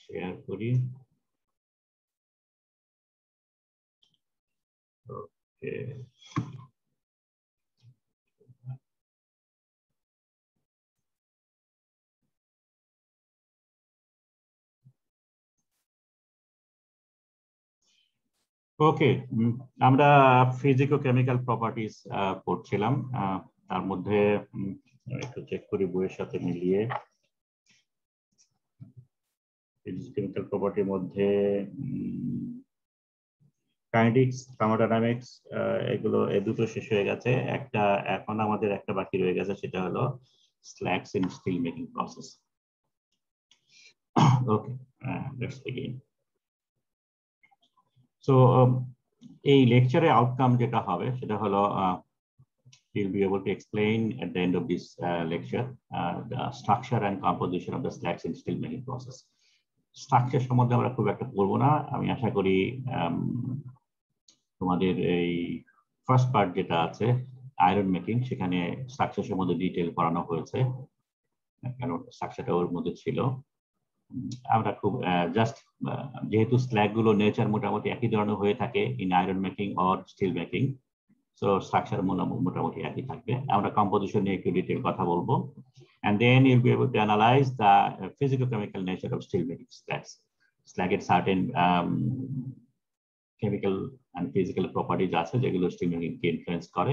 Share করি। ওকে, ওকে, আমরা ফিজিকো chemical properties পড়ছিলাম। তার মধ্যে একটু চেক করি বইয়ের সাথে মিলিয়ে। ফিজিকো কেমিক্যাল প্রপার্টির মধ্যে কাইনেটিক্স, থার্মোডাইনামিক্স, এগুলো এই দুটো শেষ হয়ে গেছে। এখন আমাদের একটা বাকি রয়ে গেছে, সেটা হলো slags in steel making process. Okay, let's begin. So এই লেকচারের আউটকাম যেটা হবে সেটা হলো you'll be able to explain at the end of this lecture the structure and composition of the slags in steel making process. Structure সম্বন্ধে আমরা খুব একটা বলবো না। আমি আশা করি তোমাদের এই ফার্স্ট পার্ট যেটা আছে আয়রন মেকিং, সেখানে স্ট্রাকচার সম্বন্ধে ডিটেইল পড়ানো হয়েছে, কেন স্ট্রাকচারটা ওর মধ্যে ছিল। আমরা খুব জাস্ট যেহেতু স্ল্যাগ গুলো নেচার মোটামুটি একই ধরনের হয়ে থাকে in iron making or steel making, so structure মোটামুটি একই থাকবে। আমরা কম্পোজিশন নিয়ে একটু ডিটেইল কথা বলবো, and then you'll be able to analyze the physicochemical nature of steel making slags. Slag এর certain chemical and physical properties আছে যেগুলো স্টিল মেকিং কে ইনফ্লুয়েন্স করে,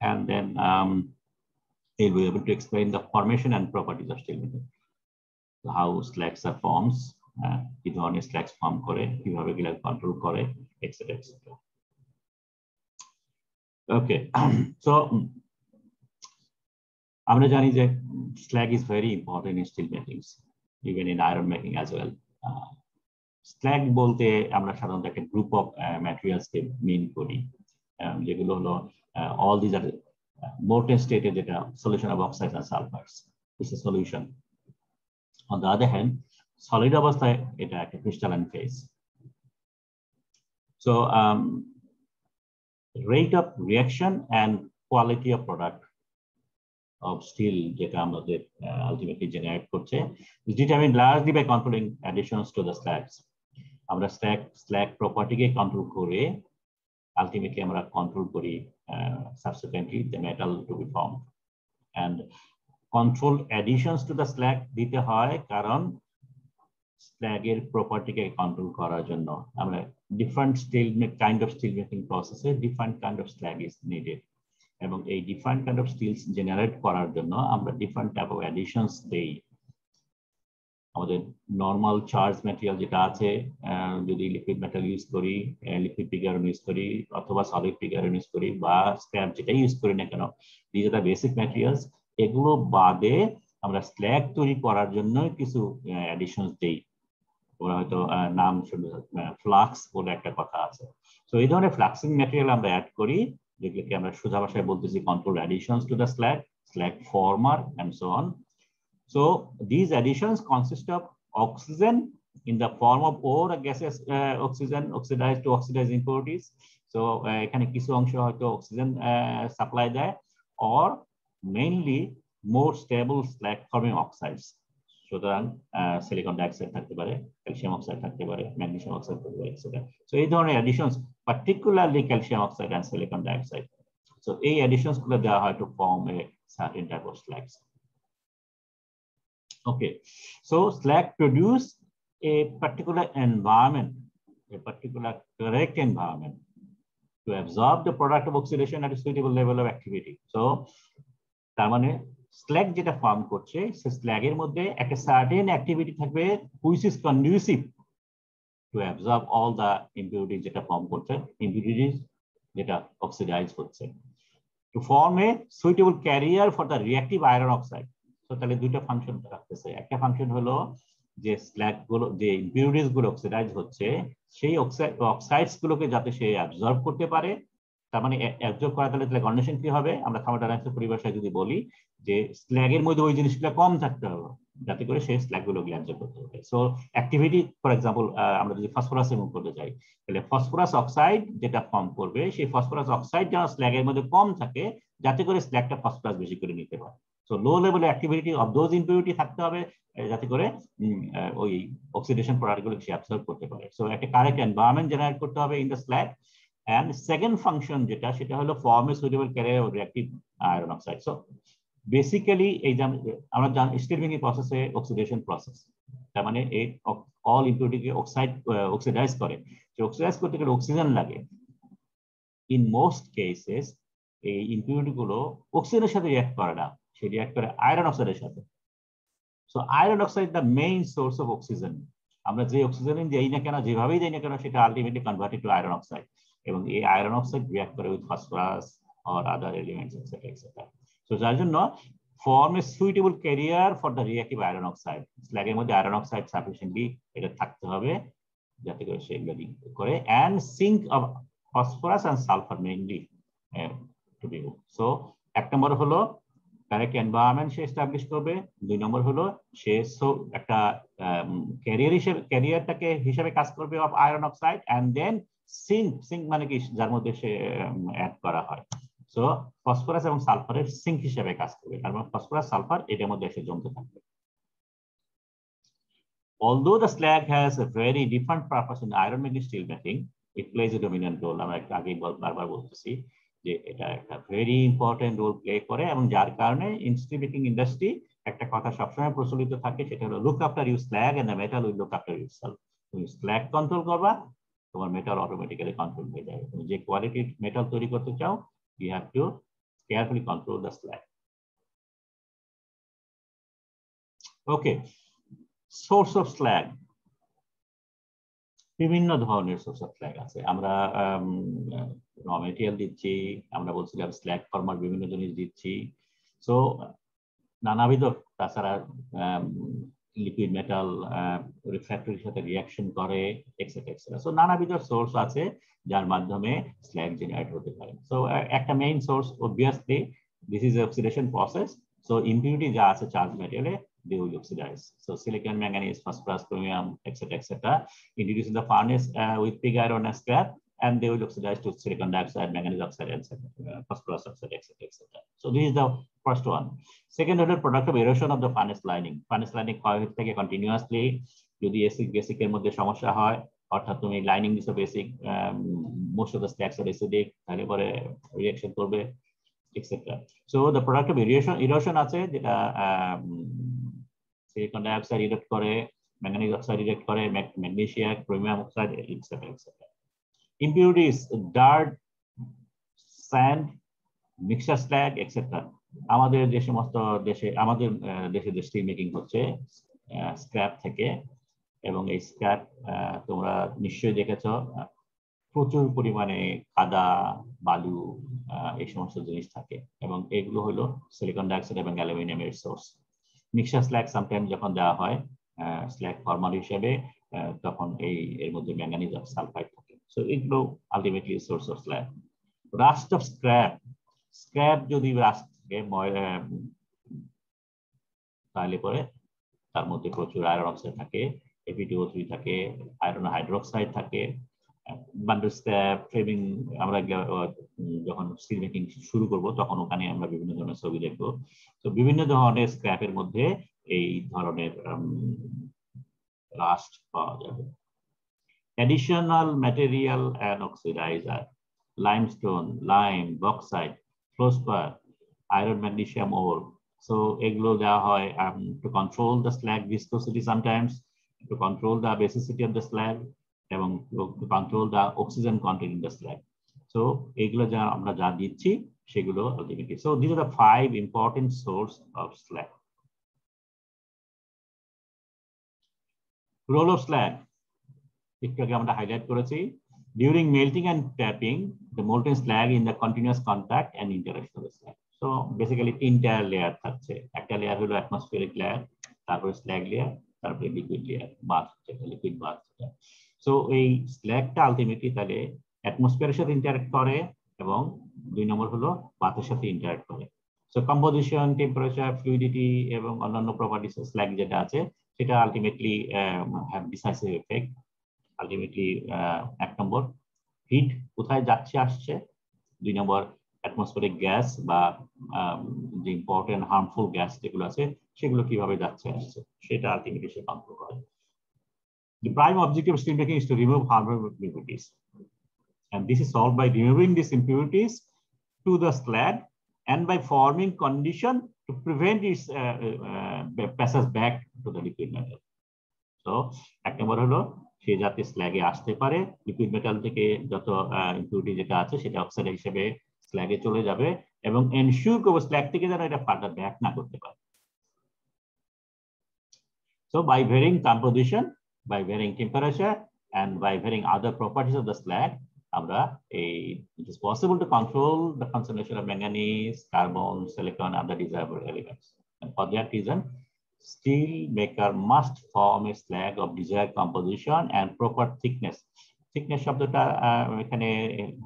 and then you'll be able to explain the formation and properties of steel making. So how slags are forms, কি ধরনের slags form করে, কিভাবে এগুলো control করে, etc. ওকে, so আমরা জানি যে slag is very important in steel making, even in iron making as well. slag বলতে আমরা সাধারণত একটা গ্রুপ অফ ম্যাটেরিয়ালস কে মিন করি, যেগুলো হলো all these are molten state যেটা solution of oxides and sulfurs is a solution. On the other hand, solid অবস্থায় এটা একটা crystalline phase. So rate of reaction and quality of product of steel যেটা আমাদের ultimately generate করছে is determined largely by controlling additions to the slags. আমরা slag property কে control করে ultimately আমরা control করি subsequently the metal to be formed, and control additions to the slag দিতে হয় কারণ slag এর property কে কন্ট্রোল করার জন্য আমরা different kind of steel making process different kind of slag is needed, এবং এই different kind of steels generate করার জন্য আমরা different type of additions দেই। আমাদের নর্মাল চার্জ ম্যাটেরিয়াল যেটা আছে, যদি লিকুইড মেটাল ইউজ করি, লিকুইড পিগ আয়রন ইউজ করি, অথবা সলিড পিগ আয়রন ইউজ করি, বা স্ক্র্যাপ যেটা ইউজ করি না কেন, this are the basic materials. এগুলো বাদে আমরা স্ল্যাগ তৈরি করার জন্য কিছু অ্যাডিশনস দেই। ওরা হয়তো নাম শুনে ফ্লাক্স বলে একটা কথা আছে। তো এই ধরনের ফ্লাক্সিং ম্যাটেরিয়াল আমরা অ্যাড করি, যেগুলোকে আমরা সোজা ভাষায় বলতেছি control additions to the slag former and so on. So these additions consist of oxygen in the form of ore or gaseous oxygen oxidized to oxidized impurities. So এখানে কিছু অংশ হয়তো অক্সিজেন সাপ্লাই দেয়, or mainly more stable slag forming oxides. সুতরাং silicon dioxide থাকতে পারে, calcium oxide থাকতে পারে, ম্যাগনেসিয়াম অক্সাইড থাকতে পারে, এটসেট্রা। সো এই ধরনের additions, particularly calcium oxide and silicon dioxide, so এই অ্যাডিশনস গুলো দেওয়া হয় to form a certain type of slags. Okay, so slag produce a particular environment, a particular correct environment to absorb the product of oxidation at a suitable level of activity. So তার মানে slag যেটা form করছে, সে slag এর মধ্যে একটা certain activity থাকবে which is conducive to absorb all the impurities যেটা form করছে, impurities যেটা অক্সিডাইজ হচ্ছে, to form a suitable carrier for the reactive iron oxide. তাহলে দুইটা ফাংশন রাখতেছে। একটা ফাংশন হলো যে স্ল্যাগ গুলো, যে ইম্পিউরিটিস গুলো অক্সিডাইজ হচ্ছে, সেই অক্সাইডস গুলোকে যাতে সে অ্যাবজর্ব করতে পারে। তার মানে অ্যাবজর্ব করা, তাহলে কন্ডিশন কি হবে, আমরা থার্মোডাইনামিক্সের পরিভাষায় যদি বলি যে স্ল্যাগের মধ্যে ওই জিনিসগুলো কম থাকতে হবে যাতে করে সেই স্ল্যাগ গুলো অ্যাবজর্ব করতে পারে। সো অ্যাক্টিভিটি, ফর এক্সাম্পল আমরা যদি ফসফরাস রিমুভ করতে চাই, তাহলে ফসফরাস অক্সাইড যেটা ফর্ম করবে, সেই ফসফরাস অক্সাইড যেন স্ল্যাগের মধ্যে কম থাকে যাতে করে স্ল্যাগটা ফসফরাস বেশি করে নিতে পারে। So low level activity of those impurity থাকতে হবে যাতে করে ওই অক্সিডেশন প্রোডাক্টগুলো সে অ্যাবসর্ব করতে পারে। সো একটা কারেক্ট এনভায়রনমেন্ট জেনারেট করতে হবে in the slug. And second function যেটা সেটা হলো form a suitable carrier of reactive iron oxide. So basically এই যে আমরা স্টিল মেকিং প্রসেসে অক্সিডেশন প্রসেস, তার মানে এই অল ইম্পিউরিটিকে অক্সিডাইজ করে। যে অক্সিডাইজ করতে গেলে অক্সিজেন লাগে। ইন মোস্ট কেসেস এই ইম্পিউরিটি গুলো অক্সিজেনের সাথে রিঅ্যাক্ট করে না, সে রিঅ্যাক্ট করে আয়রন অক্সাইডের সাথে। So iron oxide the main source of oxygen. আমরা যে অক্সিজেন দিই না কেন, যেভাবেই দিই না কেন, সেটা ultimately converted to iron oxide, এবং এই আয়রন অক্সাইড রিঅ্যাক্ট করে with phosphorus or other elements etcetera etcetera. So যার জন্য form a suitable carrier for the reactive iron oxide. স্ল্যাগের মধ্যে আয়রন অক্সাইড সাফিসিয়েন্টলি এটা থাকতে হবে যাতে করে সেগুলো করে, and sink of phosphorus and sulphur mainly to be. So এক নম্বর হলো কারেক্ট এনভায়রনমেন্ট সে এস্টাবলিশ করবে, দুই নম্বর হলো সে একটা ক্যারিয়ারটাকে হিসেবে কাজ করবে of iron oxide, and then sink মানে কি যার মধ্যে সে অ্যাড করা হয়। সো ফসফরাস এবং সালফারের সিঙ্ক হিসেবে কাজ করবে, তার মানে ফসফরাস সালফার এটার মধ্যে এসে জমতে থাকবে। Although the slag has a very different purpose in iron making steel making, it plays a dominant role. আমরা আগেই বারবার বলতেছি যে এটা একটা ভেরি ইম্পর্টেন্ট রোল প্লে করে, এবং যার কারণে ইন স্টিল মেকিং ইন্ডাস্ট্রি একটা কথা সবসময় প্রচলিত থাকে, সেটা হলো look after your slag and the metal will look after yourself. তুমি স্ল্যাগ কন্ট্রোল করবা, তোমার মেটাল অটোমেটিক্যালি কন্ট্রোল হয়ে যাবে। তুমি যে কোয়ালিটির মেটাল তৈরি করতে চাও, you have to carefully control the slag. Okay, source of slag. বিভিন্ন ধরনের সোর্স অফ স্ল্যাগ আছে। আমরা র মেটেরিয়াল দিচ্ছি, আমরা বলছিলাম স্ল্যাগ ফর্মার বিভিন্ন জিনিস দিচ্ছি। সো নানাবিধ, তাছাড়া লিকুইড মেটাল রিফ্র্যাক্টরির সাথে রিঅ্যাকশন করে এক্সেট্রা এক্সেট্রা। সো নানাবিধ সোর্স আছে যার মাধ্যমে স্ল্যাগ জেনারেট হতে পারে। সো একটা main source obviously this is oxidation process. So impurity যা আছে charge মেটেরিয়ালে, they will oxidize. So silicon, manganese, phosphorus, chromium, etc., etc., introduced in the furnace with pig iron and scrap, and they will oxidize to silicon dioxide, manganese oxide, and phosphorus oxide, etc., etc. So this is the first one. Second order product of erosion of the furnace lining. Furnace lining থেকে continuously যদি acid বেসিকের মধ্যে সমস্যা হয়, অর্থাৎ তুমি lining দিছো basic, most of the stacks are acidic, তাহলে পরে রিঅ্যাকশন করবে etcetera. So the product of erosion আছে, যেটা সিলিকন ডাইঅক্সাইড রিডাক্ট করে, ম্যাঙ্গানিজ অক্সাইড রিডাক্ট করে, magnesium, chromium oxide, etcetera etcetera. Impurities, dirt, sand, mixture slag etcetera. আমাদের যে সমস্ত দেশে, আমাদের দেশে যে স্টিল মেকিং হচ্ছে স্ক্র্যাপ থেকে, এবং এই স্ক্র্যাপ তোমরা নিশ্চয়ই দেখেছ প্রচুর পরিমাণে কাদা, বালু, এই সমস্ত জিনিস থাকে, এবং এগুলো হলো সিলিকন ডাইঅক্সাইড এবং অ্যালুমিনিয়ামের সোর্স। মিক্সচার স্ল্যাগ সামটাইম যখন দেওয়া হয় স্ল্যাগ ফর্মার হিসেবে, তখন এর মধ্যে ম্যাঙ্গানিজ সালফাইড থাকে। সো এগুলো ultimately source of slag. Rust of scrap. Scrap যদি রাস্ট থাকে তাহলে পরে তার মধ্যে প্রচুর আয়রন অক্সাইড থাকে, Fe2O3 থাকে, আয়রন হাইড্রোক্সাইড থাকে। বান্ডেল স্ক্র্যাপ ফ্রেমিং, আমরা যখন স্টিল মেকিং শুরু করব তখন ওখানে আমরা বিভিন্ন ধরনের ছবি দেখবো। তো বিভিন্ন ধরনের স্ক্র্যাপের মধ্যে এই ধরনের রাস্ট পাওয়া যাবে। Additional material and oxidiser, limestone, lime, bauxite, fluorspar, iron magnesium ore. So এগুলো দেওয়া হয় to control the slag viscosity sometimes, to control the basicity of the slag, এবং to control the oxygen content in the slag. So এগুলো যা আমরা যা দিচ্ছি সেগুলো ultimately. So these are the 5 important source of slag. Role of slag একটু আগে আমরা হাইলাইট করেছি। During melting and tapping, the molten slag in the continuous contact and interaction of the slag. So basically তিনটা layer থাকছে। একটা layer হলো atmospheric layer, তারপরে slag layer, তারপরে liquid layer, bath, liquid bath. So এই স্ল্যাগটা ultimately তাহলে অ্যাটমসফিয়ারের সাথে ইন্টারঅ্যাক্ট করে, এবং 2 নম্বর হলো বাথের সাথে ইন্টারঅ্যাক্ট করে। সো কম্পোজিশন, টেম্পারেচার, ফ্লুইডিটি এবং অন্যান্য প্রপার্টিস স্ল্যাগ যেটা আছে সেটা ultimately have decisive effect. Ultimately 1 নম্বর হিট কোথায় যাচ্ছে আসছে, 2 নম্বর অ্যাটমসফিয়ারিক গ্যাস বা যে ইম্পর্টেন্ট হার্মফুল গ্যাস যেগুলো আছে সেগুলো কিভাবে যাচ্ছে আসছে সেটা আলটিমেটলি সে কন্ট্রোল করে। The prime objective of steelmaking is to remove harmful impurities, and this is solved by removing these impurities to the slag and by forming condition to prevent its passage back to the liquid metal. So এক নম্বর হলো সে যাতে স্ল্যাগে আসতে পারে, liquid metal থেকে যত impurity যেটা আছে সেটা অক্সাইড হিসেবে স্ল্যাগে চলে যাবে এবং এনশিওর করব স্ল্যাগ থেকে যেন এটা ফার্দার ব্যাক না করতে পারে। So by varying composition, by varying temperature, and by varying other properties of the slag, it is possible to control the concentration of manganese, carbon, silicon, and other desirable elements. And for that reason, steel maker must form a slag of desired composition and proper thickness. Thickness শব্দটা এখানে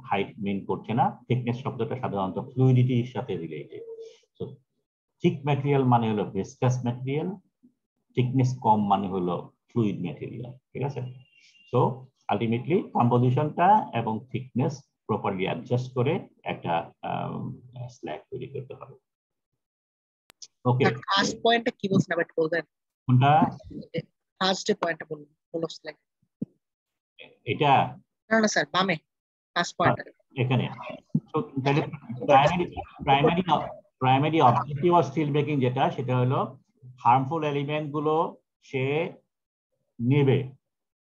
height মিন করছে না, thickness শব্দটা সাধারণত ফ্লুইডিটির সাথে related. So thick material মানে হলো viscous material, thickness কম মানে হলো ফ্লুইড ম্যাটেরিয়াল, ঠিক আছে? সো আলটিমেটলি কম্পোজিশনটা এবং থিকনেস প্রপারলি অ্যাডজাস্ট করে একটা স্ল্যাগ তৈরি করতে হবে। ওকে, ফার্স্ট পয়েন্টটা কি বলছেন আবার একটু বলবেন? কোনটা? ফার্স্ট পয়েন্টটা বলুন, বলো স্ল্যাগ। এটা না না স্যার, বামে ফার্স্ট পয়েন্ট এখানে। সো তাহলে primary objective of steel making যেটা সেটা হলো হার্মফুল এলিমেন্ট গুলো সে নেবে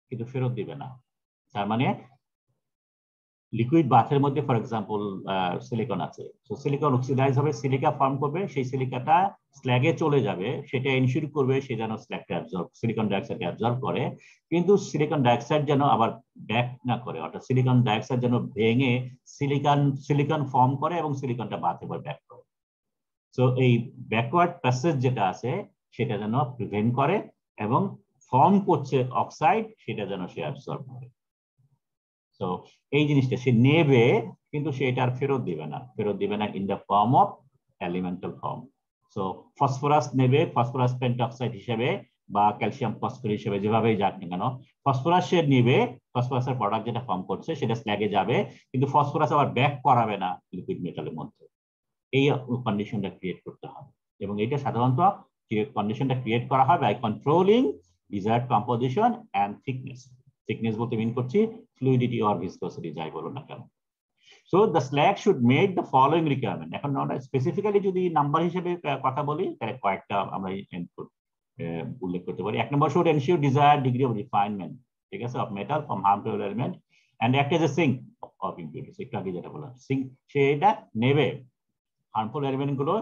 কিন্তু ফেরত দিবে না। তার মানে লিকুইড বাথের মধ্যে ফর এক্সাম্পল সিলিকন আছে, তো সিলিকন অক্সিডাইজ হবে, সিলিকা ফর্ম করবে, সেই সিলিকাটা স্ল্যাগে চলে যাবে, সেটা এনশিওর করবে সে যেন স্ল্যাগটা অ্যাবজর্ব, সিলিকন ডাইঅক্সাইডকে অ্যাবজর্ব করে, কিন্তু সিলিকন ডাইঅক্সাইড যেন আবার ব্যাক না করে, অর্থাৎ সিলিকন ডাইঅক্সাইড যেন ভেঙে সিলিকন ফর্ম করে এবং সিলিকনটা বাথে ব্যাক করে। সো এই ব্যাকওয়ার্ড প্যাসেজ যেটা আছে সেটা যেন প্রিভেন্ট করে এবং ফর্ম করছে অক্সাইড সেটা যেন সে অ্যাবজর্ব করে। তো এই জিনিসটা সে নেবে কিন্তু সে এটা আর ফেরত দিবে না in the form of elemental form. So phosphorus নেবে, ফসফরাস পেন্টঅক্সাইড হিসেবে বা ক্যালসিয়াম ফসফেট হিসেবে যেভাবেই যাক না কেন, ফসফরাস সে নেবে, ফসফরাসের প্রোডাক্ট যেটা ফর্ম করছে সেটা স্ল্যাগে যাবে, কিন্তু ফসফরাস আবার ব্যাক করাবে না লিকুইড মেটালের মধ্যে। এই কন্ডিশনটা ক্রিয়েট করতে হবে এবং এটা সাধারণত কন্ডিশনটা ক্রিয়েট করা হয় by controlling desired composition and thickness. Thickness বলতে মিন করছি ফ্লুইডিটি অর ভিসকসিটি যাই বলো না কেন। So the slug should make the following requirement. এখন আমরা স্পেসিফিক্যালি যদি নাম্বার হিসেবে কথা বলি তাহলে কয়েকটা আমরা উল্লেখ করতে পারি। এক নম্বর, should ensure desired degree of refinement, ঠিক আছে, of metal from harmful element and act as a sink of impurities. একটু আগে যেটা বললাম সিঙ্ক, সে এটা নেবে, হার্মফুল এলিমেন্ট গুলো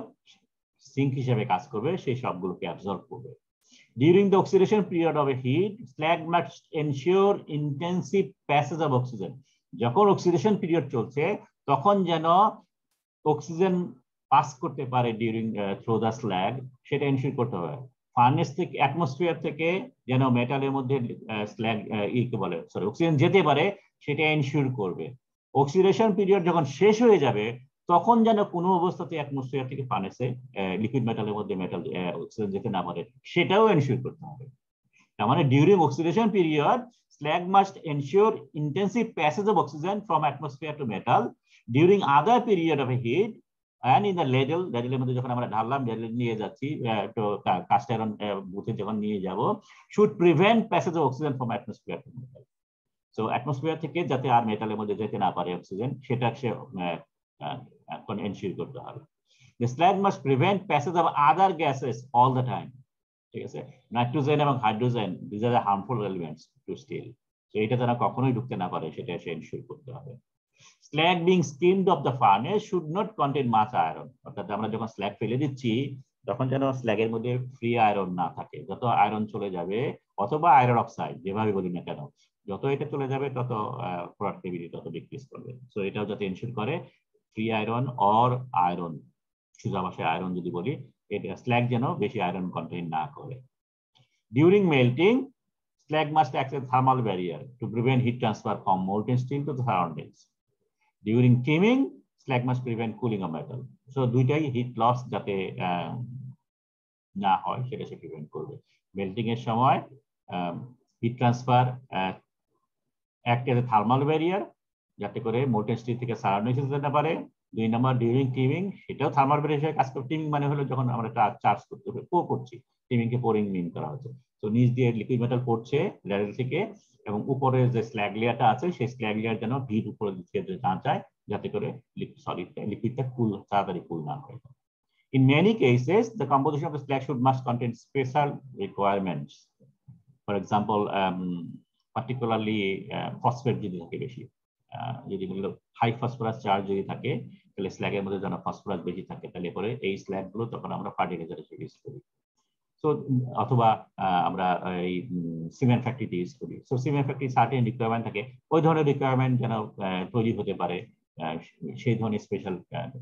সিঙ্ক হিসেবে কাজ করবে, সেই সবগুলোকে অ্যাবজর্ব করবে। During the oxidation period of a heat, slag must ensure intensive passage of oxygen. যখন অক্সিডেশন পিরিয়ড চলছে তখন যেন অক্সিজেন পাস করতে পারে ডিউরিং থ্রু দ্য স্ল্যাগ, সেটা এনশিওর করতে হবে। ফার্নেস থেকে, অ্যাটমসফিয়ার থেকে যেন মেটালের মধ্যে স্ল্যাগ অক্সিজেন যেতে পারে সেটা এনশিওর করবে। অক্সিডেশন পিরিয়ড যখন শেষ হয়ে যাবে তখন যেন কোনো অবস্থাতে অ্যাটমসফিয়ার থেকে ফার্নেসে লিকুইড মেটালের মধ্যে মেটাল অক্সিজেন যেতে না পারে, সেটাও এনশিওর করতে হবে। তার মানে during oxidation period slag must ensure intensive passage of oxygen from atmosphere to metal. During other period of a heat and in the ladle মধ্যে যখন আমরা ঢাললাম, ladle নিয়ে যাচ্ছি তো কাস্ট আয়রন বুথে যখন নিয়ে যাব, should prevent passage of oxygen from atmosphere to metal. So atmosphere থেকে যাতে আর মেটালের মধ্যে যেতে না পারে অক্সিজেন, সেটা সে এনশিওর করতে হবে। The slag must prevent passage of other gases all the time. ঠিক আছে, নাইট্রোজেন এবং hydrogen, these are the harmful elements to steel. So এটা যেন কখনোই ঢুকতে না পারে সেটা সে এনশিওর করতে হবে। Slag being skimmed off the furnace should not contain much iron. অর্থাৎ আমরা যখন স্ল্যাগ ফেলে দিচ্ছি তখন যেন স্ল্যাগের মধ্যে ফ্রি আয়রন না থাকে। যত আয়রন চলে যাবে অথবা আয়রন অক্সাইড যেভাবে বলি না কেন, যত এটা চলে যাবে তত প্রোডাক্টিভিটি তত ডিক্রিজ করবে। সো এটাও যাতে এনশিওর করে ফ্রি আয়রন অর আয়রন, সোজা ভাষায় আয়রন যদি বলি, এটা স্ল্যাগ যেন বেশি আয়রন কন্টেইন না করে। During melting, slag must act as a thermal barrier to prevent heat transfer from molten steel to the surroundings. During steaming, slag must prevent cooling of metal. So দুইটাই heat loss যাতে না হয় সেটা সে prevent করবে। Melting এর সময় heat transfer act as a thermal barrier যাতে করে মোল্টেন স্টিল থেকে সারাউন্ডিংস যেতে পারে, 2 নম্বর ডিউরিং টিমিং, সেটাও থার্মাল ব্যারিয়ার হিসেবে কাজ করে। টিমিং মানে হলো যখন আমরা চার্জ করতে হবে, করছি, টিমিংকে পোরিং মিন করা হচ্ছে। তো নিচ দিয়ে লিকুইড মেটাল পড়ছে ল্যাডার থেকে, এবং উপরে যে স্ল্যাগ লেয়ারটা আছে সেই স্ল্যাগ লেয়ার যেন হিট উপরে দিকে না যায়, যাতে করে লিকুইডটা কুল তাড়াতাড়ি কুল না হয়। In many cases, the composition of the slag must contain special requirements. For example, particularly phosphate যদি থাকে বেশি, যদি হাই ফসফরাস চার্জ যদি থাকে, তাহলে স্ল্যাগের মধ্যে যেন ফসফরাস বেশি থাকে, তাহলে পরে এই স্ল্যাগ গুলো তখন আমরা ফার্টিলাইজার হিসেবে ইউজ করি। সো অথবা আমরা এই সিমেন্ট ফ্যাক্টরিতে ইউজ করি। So cement factory certain requirement থাকে, ওই ধরনের রিকোয়ারমেন্ট যেন তৈরি হতে পারে, সেই ধরনের স্পেশাল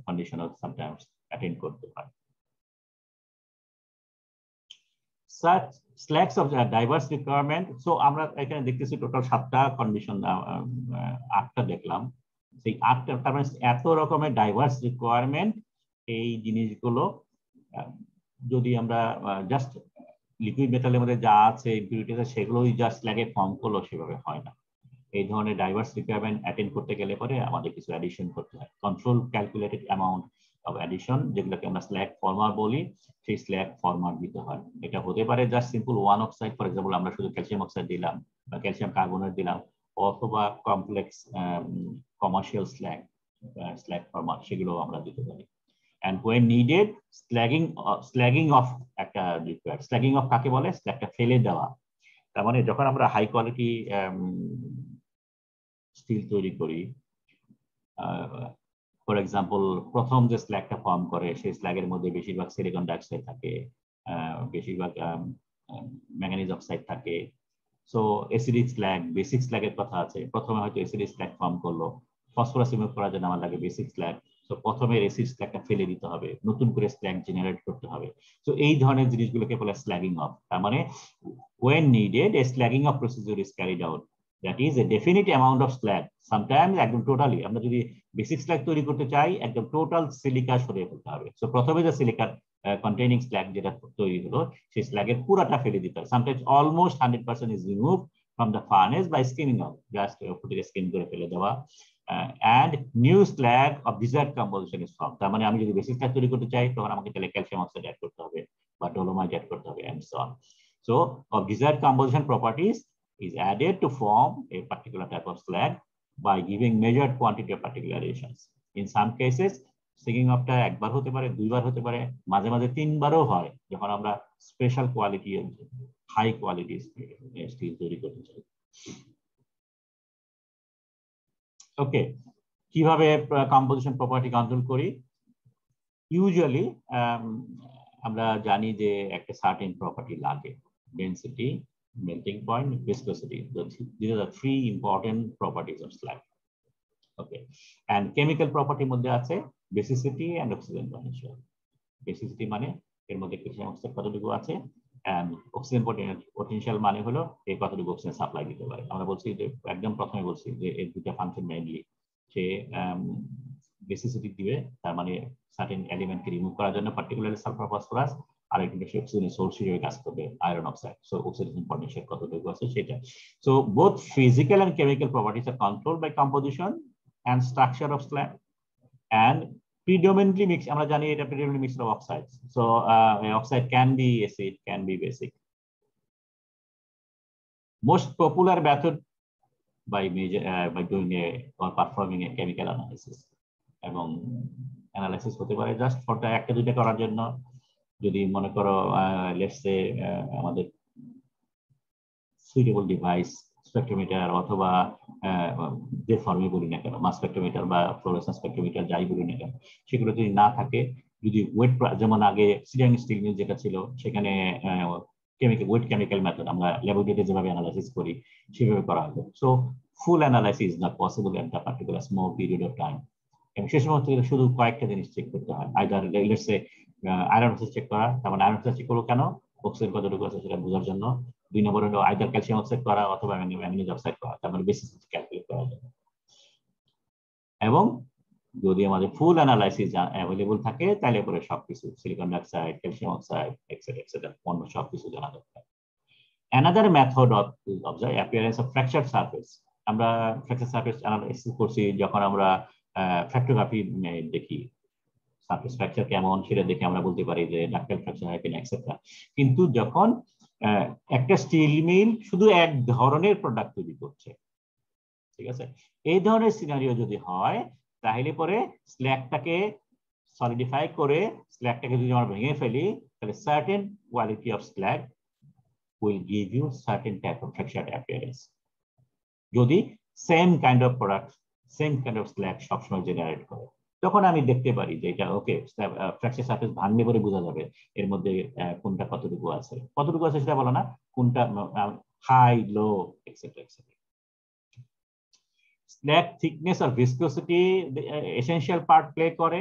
কন্ডিশনও সামটাইমস অ্যাটেন্ড করতে পারে। Such slacks of diverse requirement. So আমরা এখানে দেখতেছি টোটাল 7টা কন্ডিশন, 8টা দেখলাম। সেই 8টা তার মানে এত রকমের ডাইভার্স রিকোয়ারমেন্ট, এই জিনিসগুলো যদি আমরা জাস্ট লিকুইড মেটালের মধ্যে যা আছে ইম্পিউরিটিস সেগুলোই জাস্ট স্ল্যাগে ফর্ম করলো, সেভাবে হয় না। এই ধরনের ডাইভার্স রিকোয়ারমেন্ট অ্যাটেন্ড করতে গেলে পরে আমাদের কিছু অ্যাডিশন করতে হয়। Control calculated amount of addition, যেগুলোকে আমরা স্ল্যাগ ফর্মার বলি, সেই স্ল্যাগ ফর্মার দিতে হয়। এটা হতে পারে just simple one oxide, for example আমরা শুধু ক্যালসিয়াম অক্সাইড দিলাম বা ক্যালসিয়াম কার্বনেট দিলাম, অথবা কমপ্লেক্স কমার্শিয়াল স্ল্যাগ ফর্মার, সেগুলো আমরা দিতে পারি। And when needed, slagging off একটা রিকোয়ার্ড। স্ল্যাগিং অফ কাকে বলে? স্ল্যাগটা ফেলে দেওয়া। তার মানে যখন আমরা হাই কোয়ালিটি স্টিল তৈরি করি, ফর এক্সাম্পল প্রথম যে স্ল্যাগটা ফর্ম করে সেই স্ল্যাগের মধ্যে বেশিরভাগ সিলিকন ডাইঅক্সাইড থাকে, বেশিরভাগ ম্যাঙ্গানিজ অক্সাইড থাকে। সো অ্যাসিডিক স্ল্যাগ, বেসিক স্ল্যাগের কথা আছে। প্রথমে হয়তো অ্যাসিডিক স্ল্যাগ ফর্ম করলো, ফসফরাস রিমুভ করার জন্য আমার লাগে বেসিক স্ল্যাগ। তো প্রথমে অ্যাসিড স্ল্যাগটা ফেলে দিতে হবে, নতুন করে স্ল্যাগ জেনারেট করতে হবে। তো এই ধরনের জিনিসগুলোকে বলে স্ল্যাগিং অফ। তার মানে when needed, a slagging of procedure is carried out. That is a definite amount of slag. Sometimes একদম টোটালি আমরা যদি বেসিক স্ল্যাগ তৈরি করতে চাই, একদম টোটাল সিলিকা সরিয়ে ফেলতে হবে। সো প্রথমে যে সিলিকা containing slag যেটা তৈরি হলো, সেই স্ল্যাগের পুরাটা ফেলে দিতে হবে। Sometimes almost 100% is removed from the furnace by skimming out, just ফুটিয়ে স্কিম করে ফেলে দেওয়া। And new slag of desired composition is formed. তার মানে আমি যদি বেসিক স্ল্যাগ তৈরি করতে চাই, তখন আমাকে তাহলে ক্যালসিয়াম অক্সাইড অ্যাড করতে হবে বা ডলোমাইট অ্যাড করতে হবে, and so on. So, of desired composition properties is added to form a particular type of slag by giving measured quantity of particular additions. In some cases, slagging of টা একবার হতে পারে, দুইবার হতে পারে, মাঝে মাঝে 3বারও হয়, যখন আমরা special quality, high quality steel তৈরি করতে চাই। ওকে, কিভাবে কম্পোজিশন প্রপার্টি কন্ট্রোল করি? ইউজুয়ালি আমরা জানি যে একটা সার্টেন প্রপার্টি লাগে, density, melting point, viscosity. These are the 3 important properties of slag. Okay, and chemical property মধ্যে আছে basicity and oxygen potential. Basicity মানে এর মধ্যে ক্যালসিয়াম অক্সাইড কতটুকু আছে, and oxygen potential মানে হলো এই কতটুকু অক্সিজেন সাপ্লাই দিতে পারে। আমরা বলছি যে একদম প্রথমে বলছি যে এই দুটো ফাংশন মেইনলি, সে বেসিসিটি দিবে, তার মানে সার্টেন এলিমেন্টকে রিমুভ করার জন্য, পার্টিকুলারলি সালফার ফসফরাস, আর একটি বেশি অক্সিজেনের সোর্স হিসেবে কাজ করবে iron oxide. So oxygen potential কতটুকু আছে সেটা। So both physical and chemical properties আর controlled by composition and structure of slag, and predominantly mix, আমরা জানি এটা predominantly mixture of oxides. So oxide can be acid, can be basic. Most popular method by doing or performing a chemical analysis. এবং analysis হতে পারে just ফরটা একটা দুইটা করার জন্য, যদি মনে করো লেটস সে আমাদের সুইটেবল ডিভাইস স্পেকট্রোমিটার অথবা যে ফর্মে বলি না কেন, মাস স্পেকট্রোমিটার বা ফ্লোরেসেন্স স্পেকট্রোমিটার যাই বলি না কেন, সেগুলো যদি না থাকে, যদি ওয়েট, যেমন আগে সিরিয়ান স্টিল মিল যেটা ছিল, সেখানে ওয়েট কেমিক্যাল মেথড আমরা ল্যাবরেটরিতে যেভাবে অ্যানালাইসিস করি সেভাবে করা হবে। So full analysis not possible at a particular small period of time. এবং সে সময় শুধু কয়েকটা জিনিস চেক করতে হয়, either let's say iron oxide check করা, তার মানে আয়রন অক্সাইড চেক করবো কেন, অক্সিজেন কতটুকু আছে সেটা বোঝার জন্য। 2 নম্বর হলো আইদার ক্যালসিয়াম অক্সাইড করা অথবা ম্যাঙ্গানিজ অক্সাইড করা, তার মানে বেসিসিটি ক্যালকুলেট করার জন্য। এবং যদি আমাদের ফুল অ্যানালাইসিস অ্যাভেলেবল থাকে, তাহলে পরে সবকিছু silicon dioxide, calcium oxide etcetera etcetera অন্য সবকিছু জানা দরকার। Another method of the appearance of fractured surface. আমরা ফ্র্যাকচার সারফেস অ্যানালাইসিস করছি যখন আমরা ফ্র্যাক্টোগ্রাফি দেখি, সারফেস ফ্র্যাকচার কেমন সেটা দেখে আমরা বলতে পারি যে ডাক্টাইল ফ্র্যাকচার হয় কিনা এক্সেট্রা। কিন্তু যখন একটা স্টিল মিল শুধু এক ধরনের প্রোডাক্ট তৈরি করছে, ঠিক আছে, এই ধরনের সিনারিও যদি হয় তাহলে পরে স্ল্যাগটাকে সলিডিফাই করে স্ল্যাগটাকে যদি আমরা ভেঙে ফেলি তাহলে certain quality of slug will give you certain type of fractured appearance. যদি same kind of product same kind of slug সবসময় জেনারেট করে, তখন আমি দেখতে পারি যে এটা ওকে ফ্র্যাকচার সারফেস ভাঙলে পরে বোঝা যাবে এর মধ্যে কোনটা কতটুকু আছে সেটা বলো না, কোনটা high low etcetera etcetera. Slag thickness আর ভিসকোসিটি এসেনশিয়াল পার্ট প্লে করে,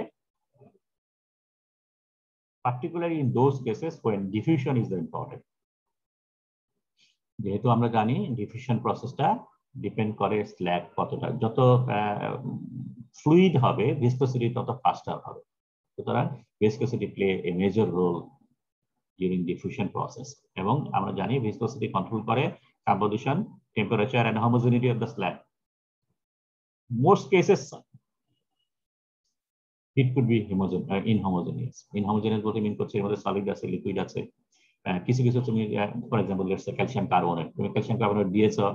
particularly in those cases when diffusion is the important. যেহেতু আমরা জানি ডিফিউশন প্রসেসটা ডিপেন্ড করে স্ল্যাগ কতটা, যত ফ্লুইড হবে ভিসকোসিটি তত ফাস্টার হবে, সুতরাং viscosity play a major role during diffusion process. এবং আমরা জানি ভিসকোসিটি কন্ট্রোল করে composition, temperature and homogeneity of the slag. Most cases it could be inhomogeneous. Inhomogeneous বলতে মিন করছে এর মধ্যে সলিড আছে, লিকুইড আছে। কিছু কিছু তুমি ফর এক্সাম্পল ক্যালসিয়াম কার্বনেট, তুমি ক্যালসিয়াম কার্বনেট দিয়েছো,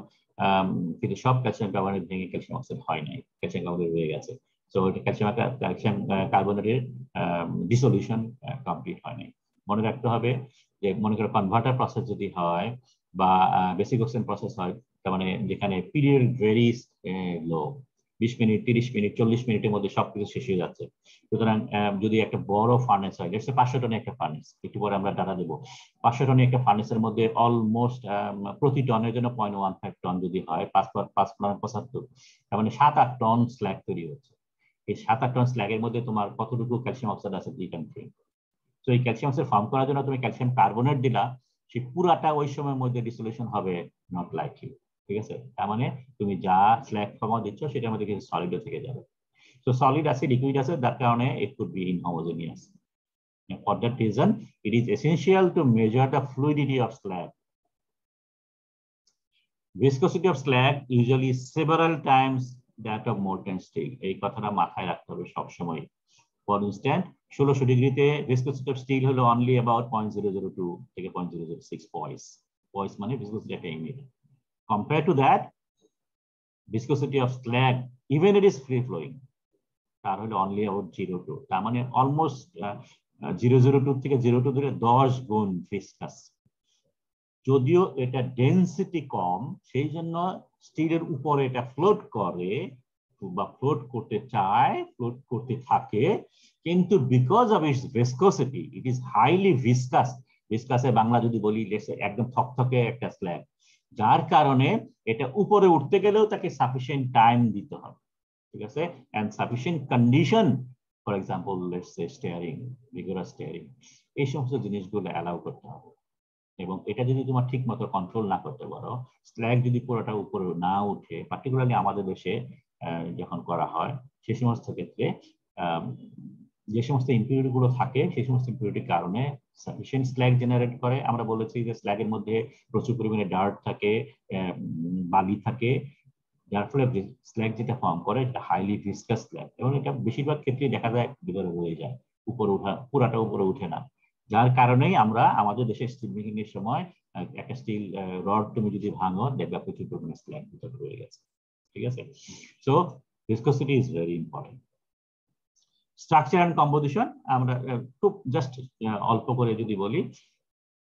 কিন্তু সব ক্যালসিয়াম কার্বনেট ভেঙে ক্যালসিয়াম অক্সাইড হয় নাই, ক্যালসিয়াম কার্বনেট রয়ে গেছে। সো এটা ক্যালসিয়াম কার্বনেটের ডিসলিউশন কমপ্লিট হয় নাই। মনে রাখতে হবে যে মনে করো কনভার্টার প্রসেস যদি হয় বা বেসিক অক্সিজেন প্রসেস হয়, তার মানে যেখানে period very low, 20 minute 30 minute 40 মিনিটের মধ্যে সবকিছু শেষ হয়ে যাচ্ছে। সুতরাং যদি একটা বড় ফার্নেস হয়, 500 টনের একটা ফার্নেস, একটু পরে আমরা ডাটা দেবো, 500 টনের একটা ফার্নেসের মধ্যে অলমোস্ট প্রতি টনের জন্য 0.15 টন যদি হয়, 5.75, তার মানে 7-8 টন স্ল্যাগ তৈরি হচ্ছে। এই 7-8 টন স্ল্যাগের মধ্যে তোমার কতটুকু ক্যালসিয়াম অক্সাইড আছে তো এই ক্যালসিয়াম অক্সাইড ফর্ম করার জন্য তুমি ক্যালসিয়াম কার্বনেট দিলা, সেই পুরাটা ওই সময়ের মধ্যে ডিসলিউশন হবে নট লাইকলি, ঠিক আছে। তার মানে তুমি যা স্ল্যাগ ফর্ম দিচ্ছ সেটার মধ্যে কিছু সলিডও থেকে যাবে। So solid আছে, liquid আছে, that কারণে it could be inhomogeneous. For that reason, it is essential to measure the fluidity of slag. Viscosity of slag usually several times that of molten steel. এই কথাটা মাথায় রাখতে হবে সব সময়। For instance, 1600 ডিগ্রিতে viscosity of steel হলো only about 0.002 থেকে 0.006 poise. Poise মানে viscosity একটা unit. Compared to that, viscosity of slag, even it is free flowing, তার হলো অনলি অ্যাবাউট 0.2, তার মানে অলমোস্ট 0.02 থেকে 0.2 ধরে 10 গুণ ভিসকাস। যদিও এটা ডেনসিটি কম, সেই জন্য স্টিলের উপরে এটা ফ্লোট করে বা ফ্লোট করতে চায়, ফ্লোট করতে থাকে, কিন্তু because of its viscosity it is highly viscous. ভিসকাসে বাংলা যদি বলি একদম থকথকে একটা স্ল্যাগ, যার কারণে এটা উপরে উঠতে গেলেও তাকে সাফিসিয়েন্ট টাইম দিতে হবে, ঠিক আছে, and sufficient condition, for example let's say steering, vigorous steering, এই সমস্ত জিনিসগুলো অ্যালাউ করতে হবে। এবং এটা যদি তোমার ঠিক মতো কন্ট্রোল না করতে পারো, স্ল্যাগ যদি পুরোটা উপরে না উঠে, পার্টিকুলারলি আমাদের দেশে যখন করা হয় সেই সমস্ত ক্ষেত্রে যে সমস্ত ইম্পিউরিটি গুলো থাকে সেই সমস্ত ইম্পিউরিটির কারণে সাফিসিয়েন্ট স্ল্যাগ জেনারেট করে। আমরা বলেছি যে স্ল্যাগের মধ্যে প্রচুর পরিমাণে ডার্ট থাকে, বালি থাকে, যার ফলে স্ল্যাগ যেটা ফর্ম করে এটা হাইলি ভিসকাস স্ল্যাগ, এবং এটা বেশিরভাগ ক্ষেত্রে দেখা যায় ভিতরে রয়ে যায়, উপরে উঠা পুরাটা উপরে উঠে না। যার কারণেই আমরা আমাদের দেশে স্টিল মেকিং এর সময় একটা স্টিল রড তুমি যদি ভাঙো দেখবে প্রচুর পরিমাণে স্ল্যাগ ভিতরে রয়ে গেছে, ঠিক আছে। So viscosity is very important. Structure and composition আমরা খুব জাস্ট অল্প করে যদি বলি,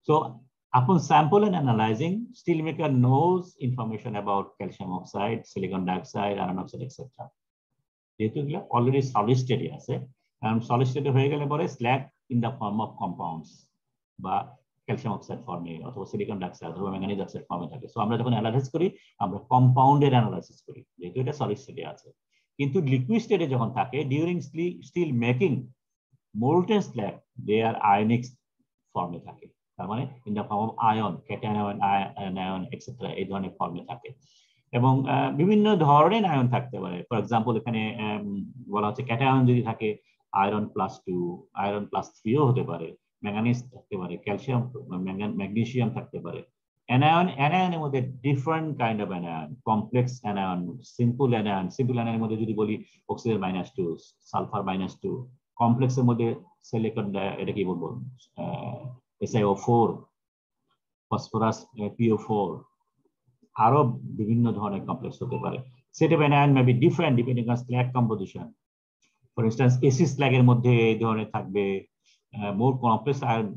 so upon sample and analyzing, steelmaker knows information about calcium oxide, silicon dioxide, iron oxide, etc. যেহেতু এগুলো অলরেডি সলিড স্টেটে আছে, কারণ সলিড স্টেটে হয়ে গেলে পরে slug in the form of compounds বা ক্যালসিয়াম অক্সাইড ফর্মে অথবা সিলিকন ডাইঅক্সাইড অথবা ম্যাঙ্গানিজ অক্সাইড ফর্মে থাকে। সো আমরা যখন অ্যানালাইসিস করি আমরা কম্পাউন্ডের অ্যানালাইসিস করি, যেহেতু এটা সলিড স্টেটে আছে। কিন্তু লিকুইড স্টেটে যখন থাকে during steel making, molten slag they are ionic ফর্মে থাকে, তার মানে in the form of ion, cation, ion etcetera, এই ধরনের ফর্মে থাকে। এবং বিভিন্ন ধরনের আয়ন থাকতে পারে। ফর এক্সাম্পল এখানে বলা হচ্ছে ক্যাটায়ন যদি থাকে আয়রন +2, আয়রন +3ও হতে পারে, ম্যাঙ্গানিজ থাকতে পারে, ক্যালসিয়াম ম্যাগনেসিয়াম থাকতে পারে, anion মধ্যে different kind of anion, complex anion, simple anion মধ্যে যদি বলি অক্সিজেন -2, সালফার -2, কমপ্লেক্সের মধ্যে সিলিকন, এটা কি বলবো, SiO4, ফসফরাস PO4, আরো বিভিন্ন ধরনের কমপ্লেক্স হতে পারে। Set of anion may be different depending on slag composition. For instance, acid slag এর মধ্যে এই ধরনের থাকবে, মোর কমপ্লেক্স আয়ন,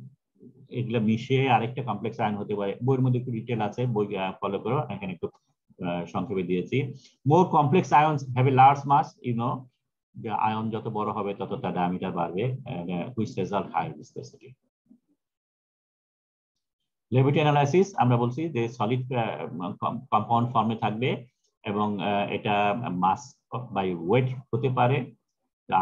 এগুলো মিশিয়ে আরেকটা কমপ্লেক্স আয়ন হতে পারে। বইয়ের মধ্যে একটু ডিটেল আছে, বই ফলো করো, এখানে একটু সংক্ষেপে দিয়েছি। More complex ions have a large mass, যে আয়ন যত বড় হবে তত তার ডায়ামিটার বাড়বে, which result high viscosity. Levity analysis আমরা বলছি যে সলিড কম্পাউন্ড ফর্মে থাকবে এবং এটা মাস বাই ওয়েট হতে পারে,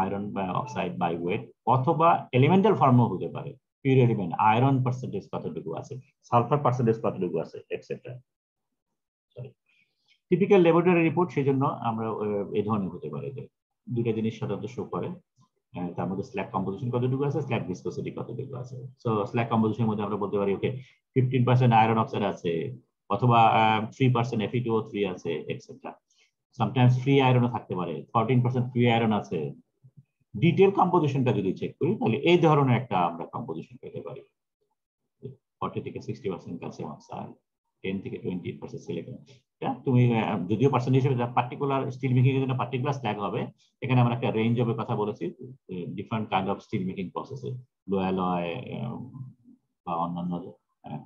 আয়রন অক্সাইড বাই ওয়েট, অথবা এলিমেন্টাল ফর্মও হতে পারে, পিওর এলিমেন্ট, আয়রন পার্সেন্টেজ কতটুকু আছে, সালফার পার্সেন্টেজ কতটুকু আছে, এটসেট্রা। টিপিক্যাল ল্যাবরেটরি রিপোর্ট সেই জন্য আমরা এই ধরনের হতে পারে যে দুটো জিনিস সাধারণত শো করে, তার মধ্যে স্ল্যাগ কম্পোজিশন কতটুকু আছে, স্ল্যাগ ভিসকোসিটি কতটুকু আছে। সো স্ল্যাগ কম্পোজিশনের মধ্যে আমরা বলতে পারি ওকে 15% আয়রন অক্সাইড আছে, অথবা 3% Fe2O3 আছে, এটসেট্রা। সামটাইমস ফ্রি আয়রনও থাকতে পারে, 14% ফ্রি আয়রন আছে। ডিটেল কম্পোজিশনটা যদি চেক করি তাহলে এই ধরনের একটা আমরা কম্পোজিশন পেতে পারি, 40 থেকে 60% ক্যালসিয়াম অক্সাইড, 10 থেকে 20% সিলিকন। তুমি যদিও পার্সেন্ট হিসেবে পার্টিকুলার স্টিল মেকিং এর জন্য পার্টিকুলার স্ল্যাগ হবে, এখানে আমরা একটা রেঞ্জ অফ কথা বলেছি, different kind of steel making প্রসেসে, লো অ্যালয় বা অন্যান্য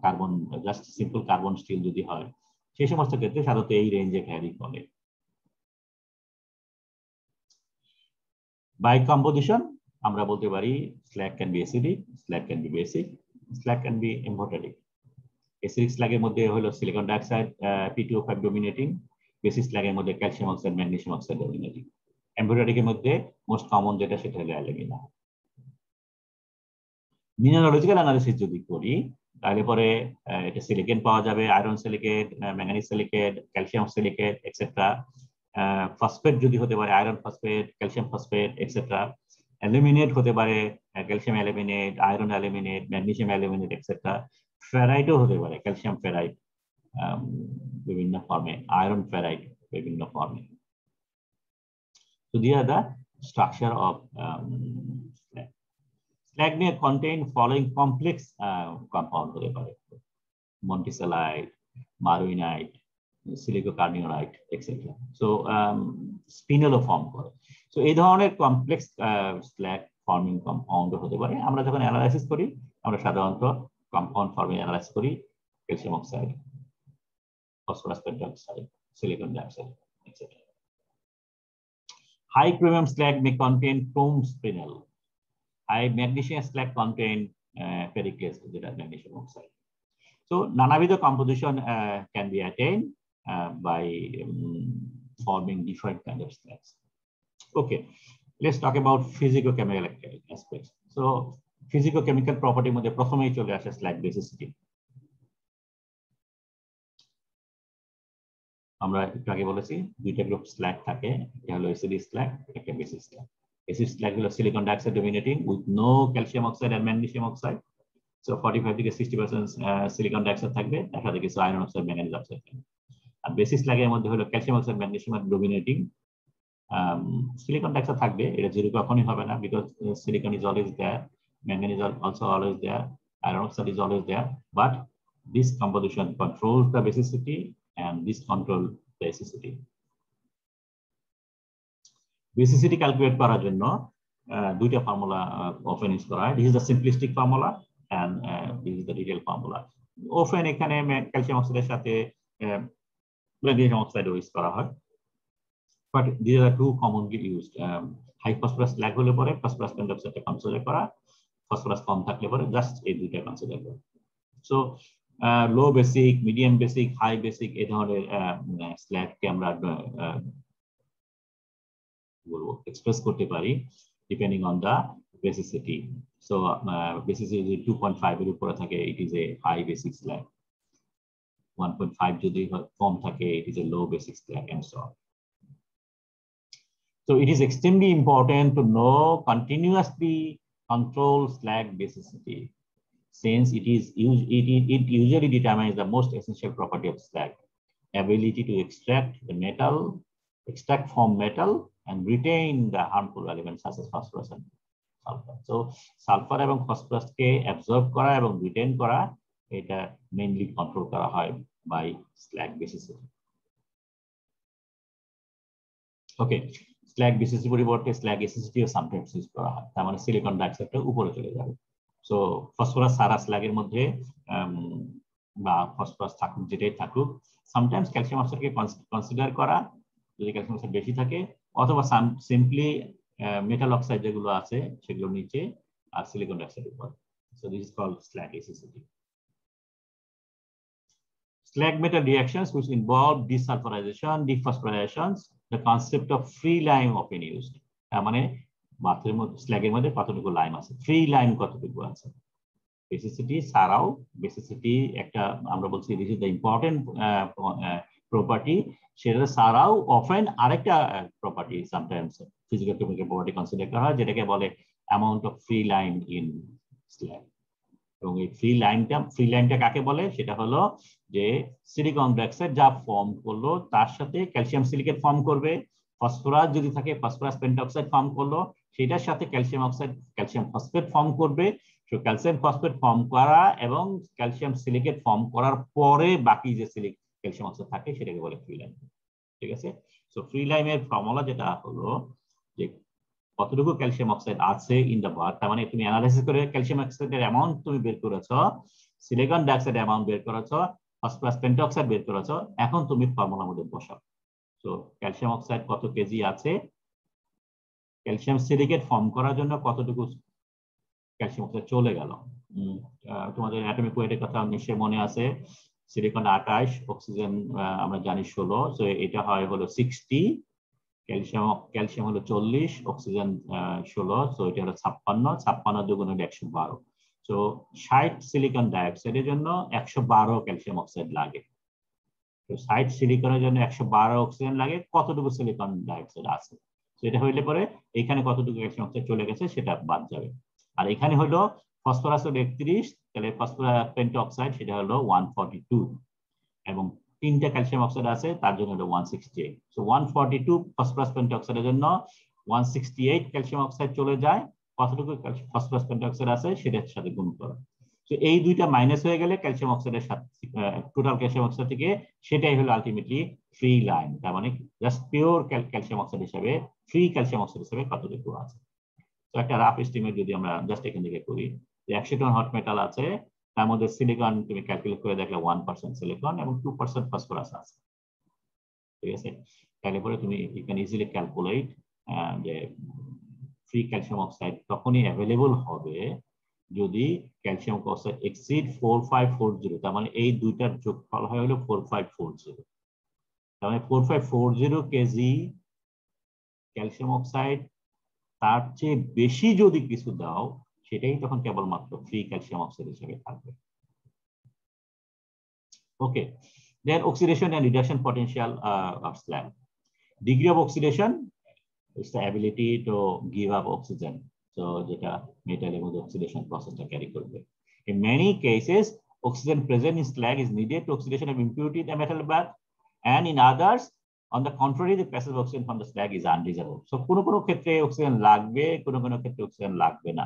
carbon, just simple carbon steel যদি হয়, সেই সমস্ত ক্ষেত্রে সাধারণত এই রেঞ্জে ভ্যারি করে। বাই কম্পোজিশন আমরা বলতে পারি slag can be acidic, slag can be basic, slag can be amphoteric. Acidic স্ল্যাগের মধ্যে হলো silicon dioxide P2O5 dominating, basic স্ল্যাগের মধ্যে calcium oxide, magnesium oxide dominating. এমফোটেরিকের মধ্যে মোস্ট কমন যেটা সেটা হলো অ্যালুমিনা। মিনারোলজিক্যাল অ্যানালিসিস যদি করি তাহলে পরে এটা সিলিকেট পাওয়া যাবে, iron silicate, manganese silicate, calcium silicate, etcetera. Phosphate যদি হতে পারে, iron phosphate, calcium phosphate, etcetera. Aluminate হতে পারে, calcium aluminate, iron aluminate, magnesium aluminate, etcetera. ফেরাইটও হতে পারে, ক্যালসিয়াম ফেরাইট বিভিন্ন ফর্মে, আয়রন ফেরাইট বিভিন্ন ফর্মে। So these are the structure of slag. Slag may contain following complex compound হতে পারে, monticelite, marwinite, silicocarbonate, etc. So spinelও ফর্ম করে। So এই ধরনের কমপ্লেক্স slag ফর্মিং কম্পাউন্ড হতে পারে। আমরা যখন অ্যানালাইসিস করি আমরা সাধারণত কম্পাউন্ড ফর্মে অ্যানালাইজ করি calcium oxide, phosphorus pentoxide, silicon dioxide, etc. High chromium slag may contain chrome spinel. High magnesium slag contain ferricase, magnesium oxide. So Nanavidd composition can be attained by forming different kinds of slags. Okay, let's talk about physicochemical aspects. So physicochemical property মধ্যে প্রথমেই চলে আসে slag basicity. আমরা একটু আগে বলেছি দুইটা group slug থাকে, একটা হলো অ্যাসিডিক স্ল্যাগ, একটা বেসিক স্ল্যাগ। অ্যাসিড স্ল্যাগ হলো silicon dioxide dominating with no calcium oxide আর ম্যাগনেসিয়াম অক্সাইড। সো 45 থেকে 60% সিলিকন ডাইঅক্সাইড থাকবে, তার সাথে কিছু আয়রন অক্সাইড, ম্যাঙ্গানিজ অক্সাইড থাকবে। আর বেসিক স্ল্যাগের মধ্যে হলো calcium oxide, magnesium dominating, silicon dioxide থাকবে, এটা জিরো কখনোই হবে না, because silicon is always there, manganese also always there, iron oxide is always there, but this composition controls the basicity and this control the acidity. Basicity calculate করার জন্য দুইটা formula often use করা হয়। This is the simplistic formula and this is the detailed formula. Often এখানে calcium অক্সাইডের সাথে magnesium oxide use করা হয়, but these are two commonly used. High phosphorus slag হলে পরে phosphorus pentoxide কনসিডার করা, ফসফরাস কম থাকলে পরে জাস্ট এই দুইটা কনসিডার করা। So low basic, medium basic, high basic এই ধরনের স্ল্যাগকে আমরা বলবো এক্সপ্রেস করতে পারি depending on the basicity. So basicity যদি 2.5 এর উপরে থাকে it is a high basic slag, 1.5 যদি কম থাকে it is a low basic slag, and so on. So it is extremely important to know continuously control slag basicity. since it usually determines the most essential property of slag, ability to extract from metal and retain the harmful elements such as phosphorus and sulfur. So sulfur এবং phosphorus কে absorb করা এবং retain করা এটা mainly control করা হয় by slag basicity. Okay, slag basicity পরিবর্তে slag acidity ও sometimes use করা হয়, তার মানে সিলিকন ডাইঅক্সাইডটা উপরে চলে যাবে। সো ফসফরাস সারা স্ল্যাগের মধ্যে বা ফসফরাস থাকুক যেটাই থাকুক, সামটাইমস ক্যালসিয়াম অক্সাইডকে কনসিডার করা যদি ক্যালসিয়াম অক্সাইড বেশি থাকে, অথবা সিম্পলি মেটাল অক্সাইড যেগুলো আছে সেগুলো নিচে আর সিলিকন ডাইঅক্সাইড উপর। So this is called slag acidity. Slag metal reactions which involve desulfurization, dephosphorylation, the concept of free lime often used. মানে বাথরুমের মধ্যে স্ল্যাগের মধ্যে কতটুকু লাইম আছে, ফ্রি লাইম কতটুকু আছে। বেসিসিটি ছাড়াও, বেসিসিটি একটা আমরা বলছি this is the important property, সেটা ছাড়াও অফেন আরেকটা property sometimes physical chemical property consider করা হয়, যেটাকে বলে amount of free lime in slug. এবং এই ফ্রি লাইনটা কাকে বলে, সেটা হলো যে সিলিকন ডাইঅক্সাইড যা ফর্ম করলো তার সাথে ক্যালসিয়াম সিলিকেট ফর্ম করবে, ফসফরাস যদি থাকে ফসফরাস পেন্টঅক্সাইড ফর্ম করলো, সেটার সাথে calcium oxide calcium phosphate form করবে। তো ক্যালসিয়াম ফসফেট ফর্ম করা এবং ক্যালসিয়াম সিলিকেট ফর্ম করার পরে বাকি যে ক্যালসিয়াম অক্সাইড থাকে সেটাকে বলে ফ্রি লাইম। ঠিক আছে, সো ফ্রি লাইমের ফর্মুলা যেটা হলো যে কতটুকু ক্যালসিয়াম অক্সাইড আছে ইন দ্য বাথ, তার মানে তুমি অ্যানালাইসিস করে ক্যালসিয়াম অক্সাইডের অ্যামাউন্ট তুমি বের করেছো, সিলিকন ডাইঅক্সাইড অ্যামাউন্ট বের করেছো, ফসফরাস পেন্টঅক্সাইড বের করেছো, এখন তুমি ফর্মুলার মধ্যে বসাও। তো ক্যালসিয়াম অক্সাইড কত কেজি আছে, ক্যালসিয়াম সিলিকেট ফর্ম করার জন্য কতটুকু ক্যালসিয়াম অক্সাইড চলে গেল। তোমাদের অ্যাটমিক ওয়েটের কথা নিশ্চয়ই মনে আছে, সিলিকন 28, অক্সিজেন আমরা জানি 16, সো এটা হয় হলো 60, ক্যালসিয়াম হলো 40, অক্সিজেন 16, সো এটা হলো 56 দুগুণ হলো 112। সো 60 সিলিকন ডাইঅক্সাইডের জন্য 112 ক্যালসিয়াম অক্সাইড লাগে। তো 60 সিলিকনের জন্য 112 অক্সিজেন লাগে, কতটুকু সিলিকন ডাইঅক্সাইড আছে সেটা হইলে পরে এখানে কতটুকু ক্যালসিয়াম অক্সাইড চলে গেছে সেটা বাদ যাবে। আর এখানে হলো ফসফরাস হলো 31, তাহলে ফসফরাস পেন্টঅক্সাইড সেটা হলো 142, এবং 3টা ক্যালসিয়াম অক্সাইড আছে তার জন্য হলো 168। সো 142 ফসফরাস পেন্টঅক্সাইডের জন্য 168 ক্যালসিয়াম অক্সাইড চলে যায়, কতটুকু ফসফরাস পেন্টঅক্সাইড আছে সেটার সাথে গুণ করো। তো এই দুইটা মাইনাস হয়ে গেলে ক্যালসিয়াম অক্সাইডের সাথে টোটাল ক্যালসিয়াম অক্সাইড থেকে সেটাই হলো আলটিমেটলি ফ্রি লাইন, তার মানে জাস্ট পিওর ক্যালসিয়াম অক্সাইড হিসেবে, ফ্রি ক্যালসিয়াম অক্সাইড হিসেবে কতটুকু আছে। তো একটা রাফ এস্টিমেট যদি আমরা জাস্ট এখান থেকে করি, 100 টন হট মেটাল আছে, তার মধ্যে সিলিকন তুমি ক্যালকুলেট করে দেখলে 1% সিলিকন এবং 2% ফসফরাস আছে। ঠিক আছে, তাহলে পরে তুমি ইউ ক্যান ইজিলি ক্যালকুলেট যে ফ্রি ক্যালসিয়াম অক্সাইড তখনই অ্যাভেলেবল হবে যদি ক্যালসিয়াম অক্সাইড এক্সিড 4540, তার মানে এই দুইটার যোগফল হয় হলো 4540। তার মানে 4540 কেজি ক্যালসিয়াম অক্সাইড, তার চেয়ে বেশি যদি কিছু দাও সেটাই তখন কেবলমাত্র ফ্রি ক্যালসিয়াম অক্সাইড হিসেবে থাকবে। ওকে, then oxidation and reduction potential of slag. Degree of oxidation is the ability to give up oxygen. So যেটা মেটালের মধ্যে oxidation processটা carry করবে. In many cases, oxygen present in slag is needed to oxidation of impurity in the metal bath, and in others, on the contrary, the passage of oxygen from the slag is undesirable. So কোনো ক্ষেত্রে oxygen লাগবে, কোনো ক্ষেত্রে oxygen লাগবে না.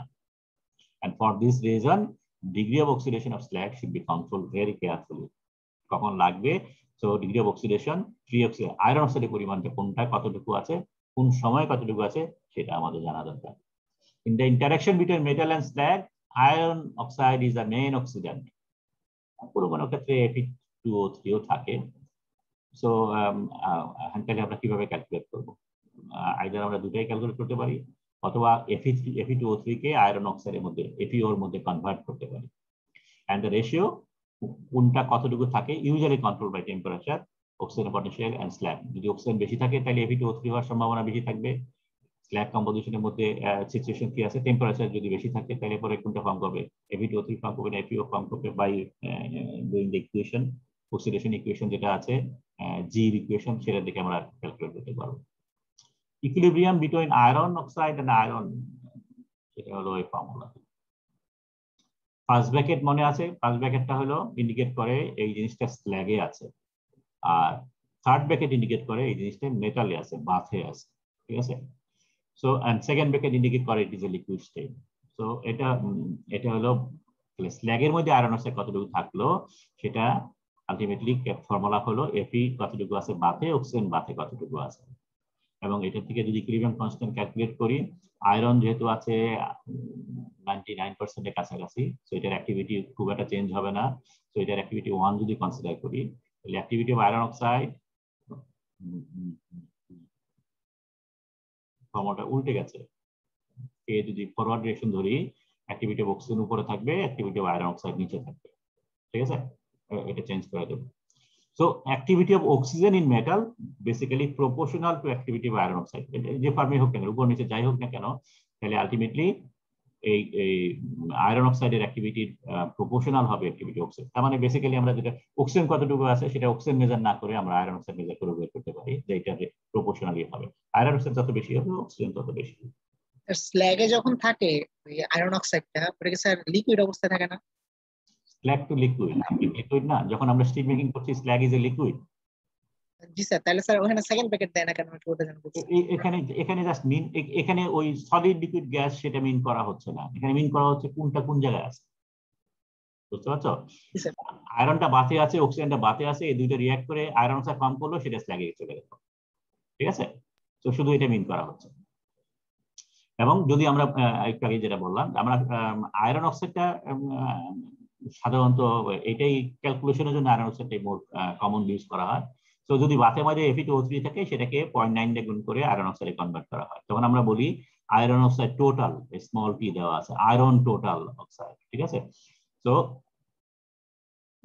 And for this reason, degree of oxidation of slag should be controlled very carefully. কখন লাগবে, so degree of oxidation, free oxidation, iron অক্সাইডের পরিমাণটা কোনটা কতটুকু আছে, কোন সময় কতটুকু আছে সেটা আমাদের জানা দরকার। In the interaction between metal and slag, iron oxide is the main oxidant. কোনো ক্ষেত্রে Fe2O3 থাকে। সো তাহলে আমরা কিভাবে ক্যালকুলেট করবো, আইদার আমরা দুটাই ক্যালকুলেট করতে পারি, অথবা Fe2O3 কে আয়রন অক্সাইডের মধ্যে FeO এর মধ্যে কনভার্ট করতে পারি। অ্যান্ড দ্য রেশিও কোনটা কতটুকু থাকে usually control by temperature, oxygen potential and slag. যদি অক্সিজেন বেশি থাকে তাহলে Fe2O3 হওয়ার সম্ভাবনা বেশি থাকবে। স্ল্যাগ কম্পোজিশনের মধ্যে সিচুয়েশন কি আছে, টেম্পারেচার যদি বেশি থাকে তাহলে পরে কোনটা ফর্ম করবে, Fe2O3 ফর্ম করবে না FeO ফর্ম করবে by doing the equation, oxidation equation যেটা আছে জি ইকুয়েশন, সেটা দেখে আমরা ক্যালকুলেট করতে পারবো। Equilibrium between iron oxide and iron, সেটা হলো এই ফর্মুলা। ফার্স্ট ব্র্যাকেট মনে আছে, ফার্স্ট ব্র্যাকেটটা হলো ইন্ডিকেট করে এই জিনিসটা স্ল্যাগে আছে, আর থার্ড ব্র্যাকেট ইন্ডিকেট করে এই জিনিসটা মেটালে আছে, বাথে আছে, ঠিক আছে। So and second bracket indicate করে it is a liquid state. So এটা হলো স্ল্যাগের মধ্যে আয়রন অক্সাইড কতটুকু থাকলো সেটা আলটিমেটলি ফর্মুলা হলো এফি কতটুকু আছে বাথে, অক্সিজেন বাথে কতটুকু আছে। এবং এটা থেকে যদি ইকুইলিব্রিয়াম কনস্ট্যান্ট ক্যালকুলেট করি, আয়রন যেহেতু আছে 99% এর কাছাকাছি, সো এটার অ্যাক্টিভিটি খুব একটা চেঞ্জ হবে না। সো এটার অ্যাক্টিভিটি 1 যদি কনসিডার করি, তাহলে অ্যাক্টিভিটি অফ আয়রন অক্সাইড ফর্মুলাটা উল্টে গেছে। যদি ফরওয়ার্ড ডিরেকশন ধরি, অ্যাক্টিভিটি অফ অক্সিজেন উপরে থাকবে, অ্যাক্টিভিটি অফ আয়রন অক্সাইড নিচে থাকবে, ঠিক আছে। এটা চেঞ্জ করে দেব। So activity of oxygen in metal basically proportional to activity of iron oxide. যে ফর্মে হোক না উপর নিচে যাই হোক না কেন, তাহলে আলটিমেটলি এই আয়রন অক্সাইডের অ্যাক্টিভিটি প্রপোর্শনাল হবে অ্যাক্টিভিটি অক্সিজেন। তার মানে বেসিক্যালি আমরা যেটা অক্সিজেন কতটুকু আছে সেটা অক্সিজেন মেজার না করে আমরা আয়রন অক্সাইড মেজার করে বের করতে পারি, যে এটা প্রপোর্শনালি হবে। আয়রন অক্সাইড যত বেশি হবে অক্সিজেন তত বেশি। স্ল্যাগে যখন থাকে ওই আয়রন অক্সাইডটা ওটা কি স্যার লিকুইড অবস্থায় থাকে না? স্ল্যাগ টু লিকুইড, লিকুইড না, যখন আমরা স্টিল মেকিং করছি slug is a liquid. G sir, তাহলে স্যার ওখানে সেকেন্ড প্যাকেট দেয় না কেন একটু ওটা জানতে চাচ্ছি। এখানে জাস্ট মিন, এখানে ওই সলিড লিকুইড গ্যাস সেটা মিন করা হচ্ছে না, এখানে মিন করা হচ্ছে কোনটা কোন জায়গায় আছে, বুঝতে পারছো? আয়রনটা বাতে আছে, অক্সিজেনটা বাতে আছে, এই দুইটা রিঅ্যাক্ট করে আয়রন অক্সাইড ফর্ম করলো, সেটা স্ল্যাগে চলে গেল, ঠিক আছে। তো শুধু এটা মিন করা হচ্ছে। এবং যদি আমরা একটু আগে যেটা বললাম, আমরা আয়রন অক্সাইডটা সাধারণত এটাই ক্যালকুলেশনের জন্য আয়রন অক্সাইডটাই মোর কমন ইউজ করা হয়। তো যদি বাতের মধ্যে Fe2O3 থাকে, সেটাকে 0.9 দিয়ে গুণ করে আয়রন অক্সাইডে কনভার্ট করা হয়, তখন আমরা বলি iron oxide total, small tea দেওয়া আছে, আয়রন টোটাল অক্সাইড, ঠিক আছে। তো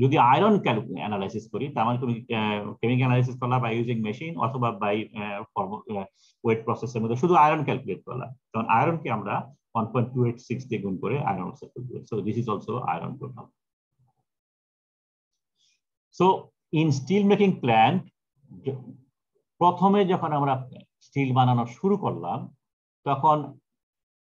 যদি আয়রন অ্যানালাইসিস করি, তার মানে তুমি কেমিক্যাল অ্যানালাইসিস করলা বাই ইউজিং মেশিন অথবা বাই ওয়েট প্রসেসের মধ্যে শুধু আয়রন ক্যালকুলেট করলাম, তখন আয়রনকে আমরা 1.286 দিয়ে গুণ করে আয়রন অক্সাইড করব। So this is also iron total. So in steel making plant, প্রথমে যখন আমরা স্টিল বানানো শুরু করলাম, তখন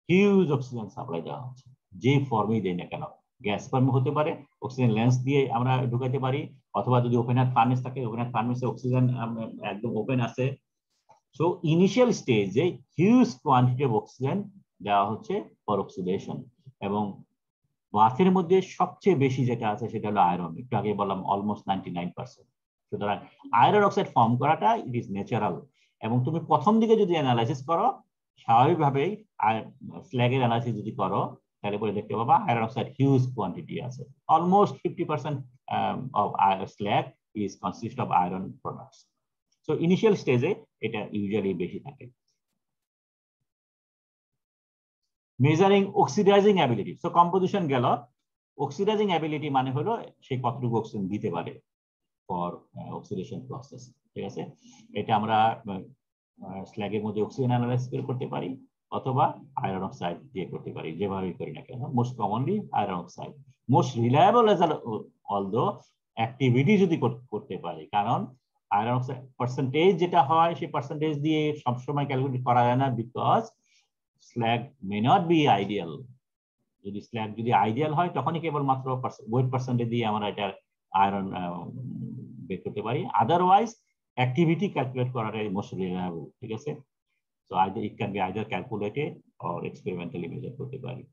হিউজ অক্সিজেন সাপ্লাই দেওয়া হচ্ছে, যে ফর্মেই দেয় না কেন। গ্যাস ফর্ম হতে পারে, অক্সিজেন লেন্স দিয়ে আমরা ঢুকাইতে পারি, অথবা যদি ওপেন হার্ট ফার্নেস থাকে, ওপেন হার্ট ফার্নেসে অক্সিজেন একদম ওপেন আছে। সো ইনিশিয়াল স্টেজে হিউজ কোয়ান্টিটি অফ অক্সিজেন দেওয়া হচ্ছে ফর অক্সিডেশন। এবং বাথের মধ্যে সবচেয়ে বেশি যেটা আছে সেটা হলো আয়রন, একটু আগে বললাম অলমোস্ট 99%। সুতরাং আয়রন অক্সাইড ফর্ম করাটা ইট ইজ ন্যাচারাল। এবং তুমি প্রথম দিকে যদি অ্যানালাইসিস করো, স্বাভাবিকভাবেই স্ল্যাগের অ্যানালাইসিস যদি করো, তাহলে পরে দেখতে পাবা আয়রন অক্সাইড হিউজ কোয়ান্টিটি আছে, almost 50% of slug is consist of iron products. So initial স্টেজে এটা ইউজুয়ালি বেশি থাকে। Measuring oxidising ability, so composition গেল, অক্সিডাইজিং অ্যাবিলিটি মানে হলো সে কতটুকু অক্সিজেন দিতে পারে ফর অক্সিডেশন প্রসেস, ঠিক আছে। এটা আমরা স্ল্যাগের মধ্যে অক্সিজেন অ্যানালাইসিস করতে পারি, অথবা আয়রন অক্সাইড দিয়ে করতে পারি, যেভাবে করি না কেন। Most commonly iron oxide most reliable result, although activity যদি করতে পারি, কারণ আয়রন অক্সাইড পার্সেন্টেজ যেটা হয় সেই পার্সেন্টেজ দিয়ে সবসময় ক্যালকুলেট করা যায় না, because slag may not be ideal. যদি slag যদি আইডিয়াল হয়, তখনই কেবলমাত্র ওয়েট পার্সেন্টেজ দিয়ে আমরা এটা আয়রন বের করতে পারি, আদারওয়াইজ অ্যাক্টিভিটি ক্যালকুলেট করাটাই মোস্ট রিলায়েবল, ঠিক আছে। So it can be either calculated or experimentally measure করতে পারি।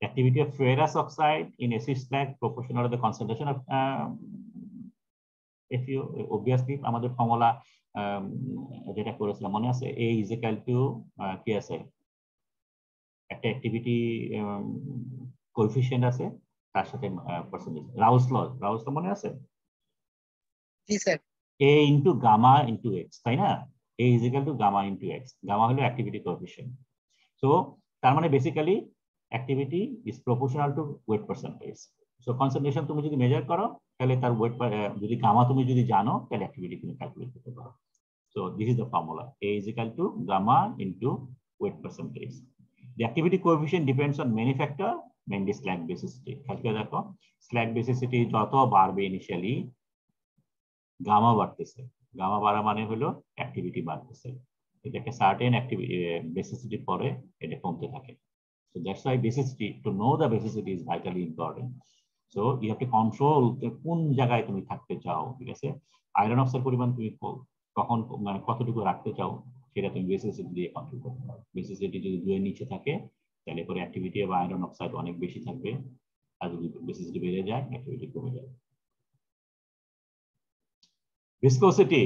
Activity of ferrous oxide in acid slag proportional to the concentration of FeO. Obviously আমাদের ফর্মুলা যেটা করেছিলাম মনে আছে, A is equal to কি আছে, একটা অ্যাক্টিভিটি কোএফিশিয়েন্ট আছে, তার সাথে পার্সেন্টেজ, রাউস ল মনে আছে? জি sir. A into gamma into X, তাই না? A is equal to gamma into X, gamma হলো অ্যাক্টিভিটি কোএফিশিয়েন্ট। সো তার মানে basically activity is proportional to weight percentage. So concentration তুমি যদি মেজার করো, তাহলে তার ওয়েট, যদি গামা তুমি যদি জানো, তাহলে অ্যাক্টিভিটি তুমি ক্যালকুলেট করতে পারো। So this is the formula, A is equal to gamma into weight percentage. The activity coefficient depends on many factors, mainly slag basicity. খেয়াল করে দেখো, slag basicity যত বাড়বে ইনিশিয়ালি, গামা বাড়তেছে, গামা বাড়া মানে হলো অ্যাক্টিভিটি বাড়তেছে। এটাকে সার্টেন অ্যাক্টিভিটি বেসিসিটি পরে এটা কমতে থাকে। So that's why basicity, to know the basicity is vitally important. So you have to control কোন জায়গায় তুমি থাকতে চাও, ঠিক আছে? আয়রন অক্সাইড পরিমাণ তুমি কখন মানে কতটুকু রাখতে চাও সেটা তুমি বেসিসিটি দিয়ে কন্ট্রোল করতে পারো। বেসিসিটি যদি 2 এর নিচে থাকে তাহলে পরে অ্যাক্টিভিটি অফ আয়রন অক্সাইড অনেক বেশি থাকবে, আর যদি বেসিসিটি বেড়ে যায় অ্যাক্টিভিটি কমে যাবে। Viscosity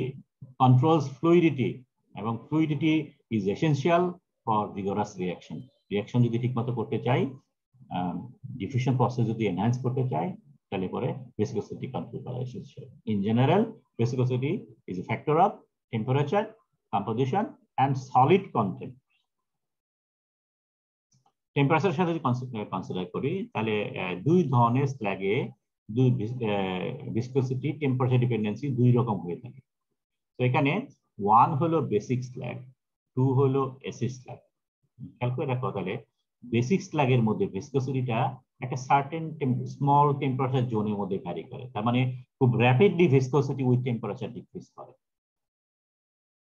controls fluidity, এবং fluidity is essential for vigorous reaction. Reaction যদি ঠিকমতো করতে চাই, diffusion process যদি enhance করতে চাই, তাহলে পরে viscosity control করা essential. In general, viscosity is a factor of temperature, composition, and solid content. টেম্পারেচারের সাথে যদি কনসিডার করি তাহলে দুই ধরনের স্ল্যাগে দুই ভিসকোসিটি টেম্পারেচার ডিপেন্ডেন্সি দুই রকম হয়ে থাকে। তো এখানে 1 হলো বেসিক স্ল্যাগ, 2 হলো অ্যাসিড স্ল্যাগ। খেয়াল করে রাখো তাহলে বেসিক স্ল্যাগের মধ্যে ভিসকোসিটিটা একটা সার্টেন স্মল টেম্পারেচার জোনের মধ্যে ভ্যারি করে, তার মানে খুব rapidly viscosity with temperature decrease করে।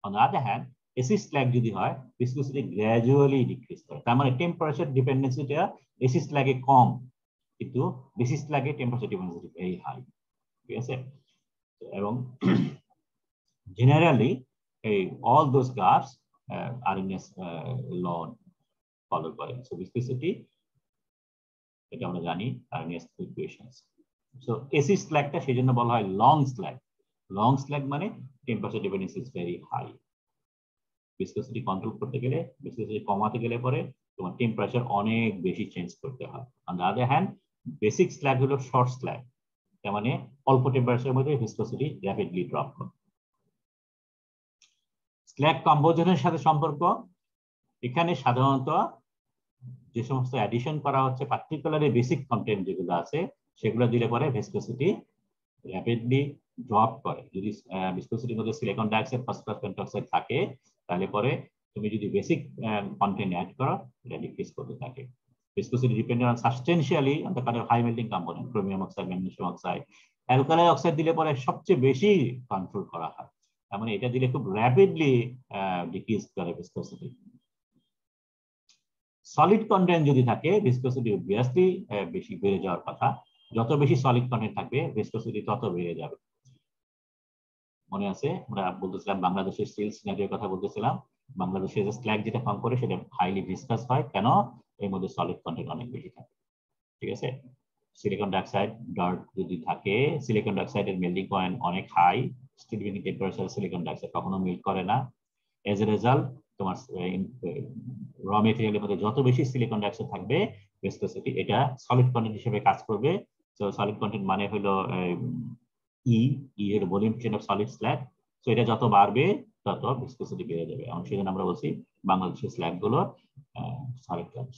On the other hand acid slag যদি হয় ভিসকোসিটি গ্র্যাজুয়ালি ডিক্রিজ করে, তার মানে টেম্পারেচার ডিপেন্ডেন্সিটা অ্যাসিড স্ল্যাগে কম, কিন্তু বেসিক স্ল্যাগে টেম্পারেচার ডিপেন্ডেন্সি ভেরি হাই, ঠিক আছে? এবং generally all those graphs are in a law follow করে। So viscosity এটা আমরা জানি Arrhenius equations. So acid slagটা সেজন্য বলা হয় long slag. Long slag মানে temperature dependence is very high. Viscosity control করতে গেলে, viscosity কমাতে গেলে পরে তোমার টেম্পারেচার অনেক বেশি চেঞ্জ করতে হয়। On the other hand, basic slag হলো short slag, তার মানে অল্প টেম্পারেচারের মধ্যে viscosity rapidly drop করে। স্ল্যাগ কম্পোজিশনের সাথে সম্পর্ক, এখানে সাধারণত যে সমস্ত অ্যাডিশন করা হচ্ছে পার্টিকুলারলি বেসিক কন্টেন্ট যেগুলো আছে সেগুলো দিলে পরে ভিসকোসিটি র্যাপিডলি ড্রপ করে। যদি ভিসকোসিটির মধ্যে সিলিকন ডাইঅক্সাইড, ফসফরাস পেন্টক্সাইড থাকে তাহলে পরে তুমি যদি বেসিক কন্টেন্ট অ্যাড করো এটা ডিক্রিজ করতে থাকে। Viscosity dependent on substantially on the kind of high melting component, chromium oxide, magnesium oxide. Alkali oxide দিলে পরে সবচেয়ে বেশি কন্ট্রোল করা হয়, তার মানে এটা দিলে খুব র্যাপিডলি ডিক্রিজ করে ভিসকোসিটি। সলিড কন্টেন্ট যদি থাকে ভিসকোসিটি অবভিয়াসলি বেশি বেড়ে যাওয়ার কথা, যত বেশি সলিড কন্টেন্ট থাকবে ভিসকোসিটি তত বেড়ে যাবে। মনে আছে আমরা বলতেছিলাম বাংলাদেশের স্টিল সিনারিওর কথা বলতেছিলাম, বাংলাদেশে যে স্ল্যাগ যেটা ফর্ম করে সেটা হাইলি ভিসকাস হয়, কেন? এর মধ্যে সলিড কন্টেন্ট অনেক বেশি থাকে, ঠিক আছে? সিলিকন ডাইঅক্সাইড ডার্ট যদি থাকে, সিলিকন ডাইঅক্সাইডের মেল্টিং পয়েন্ট অনেক high, steel melting temperature silicon dioxide কখনো মেল্ট করে না। এজ এ রেজাল্ট তোমার র মেটেরিয়ালের মধ্যে যত বেশি সিলিকন ডাইঅক্সাইড থাকবে ভিসকোসিটি এটা সলিড কন্টেন্ট হিসেবে কাজ করবে। সো সলিড কন্টেন্ট মানে হলো ই এর volume fraction of solid slug. So এটা যত বাড়বে তত ভিসকোসিটি বেড়ে যাবে, এবং সেজন্য আমরা বলছি বাংলাদেশের স্ল্যাগ গুলো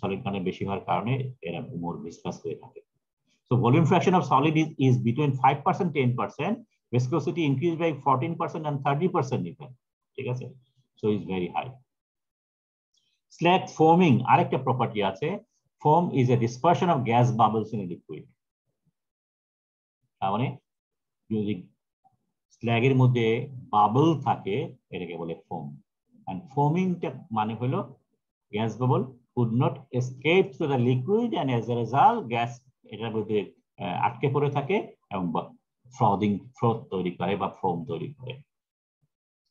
সলিড কন্টেন্ট বেশি হওয়ার কারণে এরা মোর ভিসকাস হয়ে থাকে। So volume fraction of solid is between 5% 10%. Viscosity increased by 14% and 30% even. ঠিক আছে? So it's very high. Slag foaming আরেকটা প্রপার্টি আছে। Foam is a dispersion of gas bubbles in a liquid. তার মানে যদি স্ল্যাগের মধ্যে বাবল থাকে এটাকে বলে ফোম। And foaming মানে হলো gas bubble could not escape to the liquid and as a result gas এটার মধ্যে আটকে পড়ে থাকে এবং ফ্রথ তৈরি করে বা ফোম তৈরি করে।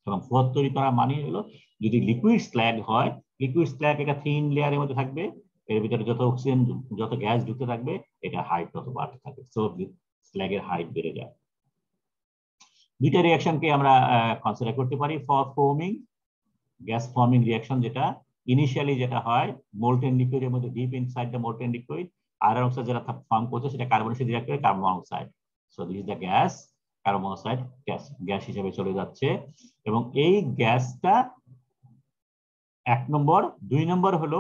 এবং ফ্রথ তৈরি করা মানে হলো যদি লিকুইড স্ল্যাগ হয়, লিকুইড স্ল্যাগ একটা থিন লেয়ারের মধ্যে থাকবে, এর ভিতরে যত অক্সিজেন যত গ্যাস ঢুকতে থাকবে এটা হাইট তত বাড়তে থাকবে, সো স্ল্যাগের হাইট বেড়ে যায়। দুইটা রিঅ্যাকশনকে আমরা কনসিডার করতে পারি ফর ফোমিং। গ্যাস ফর্মিং রিঅ্যাকশন যেটা ইনিশিয়ালি যেটা হয় মোল্টেন লিকুইডের মধ্যে deep inside the molten liquid, iron oxide যেটা ফর্ম করছে সেটা কার্বনের সাথে রিঅ্যাক্ট করে carbon monoxide. So this is the gas, carbon monoxide gas হিসেবে চলে যাচ্ছে। এবং এই গ্যাসটা 1 নম্বর। 2 নম্বর হলো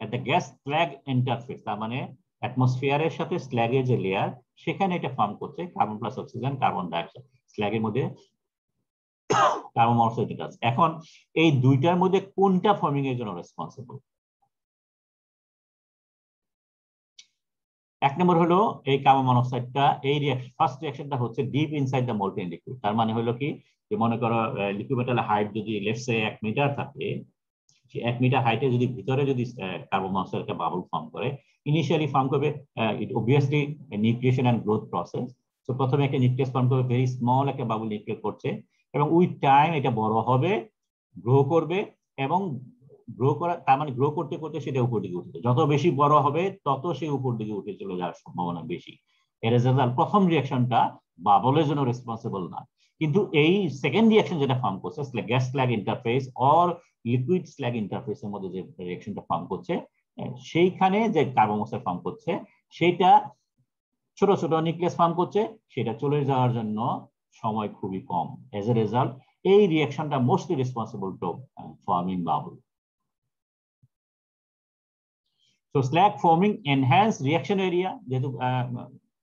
at the gas slug interface, তার মানে অ্যাটমসফিয়ারের সাথে স্ল্যাগের যে লেয়ার সেখানে এটা ফর্ম করছে carbon plus oxygen, carbon dioxide, স্ল্যাগের মধ্যে কার্বন মনোক্সাইড আছে। এখন এই দুইটার মধ্যে কোনটা ফর্মিং এর জন্য রেসপন্সিবল? 1 নম্বর হলো এই কার্বন মনোক্সাইডটা, এই রিঅ্যাকশন ফার্স্ট রিঅ্যাকশনটা হচ্ছে deep inside the molten liquid. তার মানে হলো কি যে মনে করো লিকুইড মেটাল হাইট যদি লেটস সে 1 মিটার থাকে, 1 মিটার হাইটে যদি ভিতরে যদি কার্বন মনোক্সাইড একটা বাবল ফর্ম করে, ইনিশিয়ালি ফর্ম করবে ইট obviously nucleation and growth process. তো প্রথমে একটা নিউক্লিয়াস ফর্ম করবে, ভেরি স্মল একটা বাবল নিউক্লিয়েট করছে, এবং উইথ টাইম এটা বড় হবে, গ্রো করবে, এবং গ্রো করা তার মানে গ্রো করতে করতে সেটা উপর দিকে উঠবে, যত বেশি বড় হবে তত সে উপর দিকে উঠে চলে যাওয়ার সম্ভাবনা বেশি। এর রেজাল্ট প্রথম রিঅ্যাকশনটা বাবলের জন্য রেসপন্সিবল না, কিন্তু এই সেকেন্ড রিঅ্যাকশন যেটা ফর্ম করছে gas slug interface or liquid slug ইন্টারফেসের মধ্যে যে রিঅ্যাকশনটা ফর্ম করছে, সেইখানে যে কার্বন মনোক্সাইড ফর্ম করছে সেটা ছোট ছোট নিউক্লিয়াস ফর্ম করছে, সেটা চলে যাওয়ার জন্য সময় খুবই কম। এজ এ রেজাল্ট এই রিঅ্যাকশনটা mostly responsible to forming bubble. So slag forming enhance reaction area যেহেতু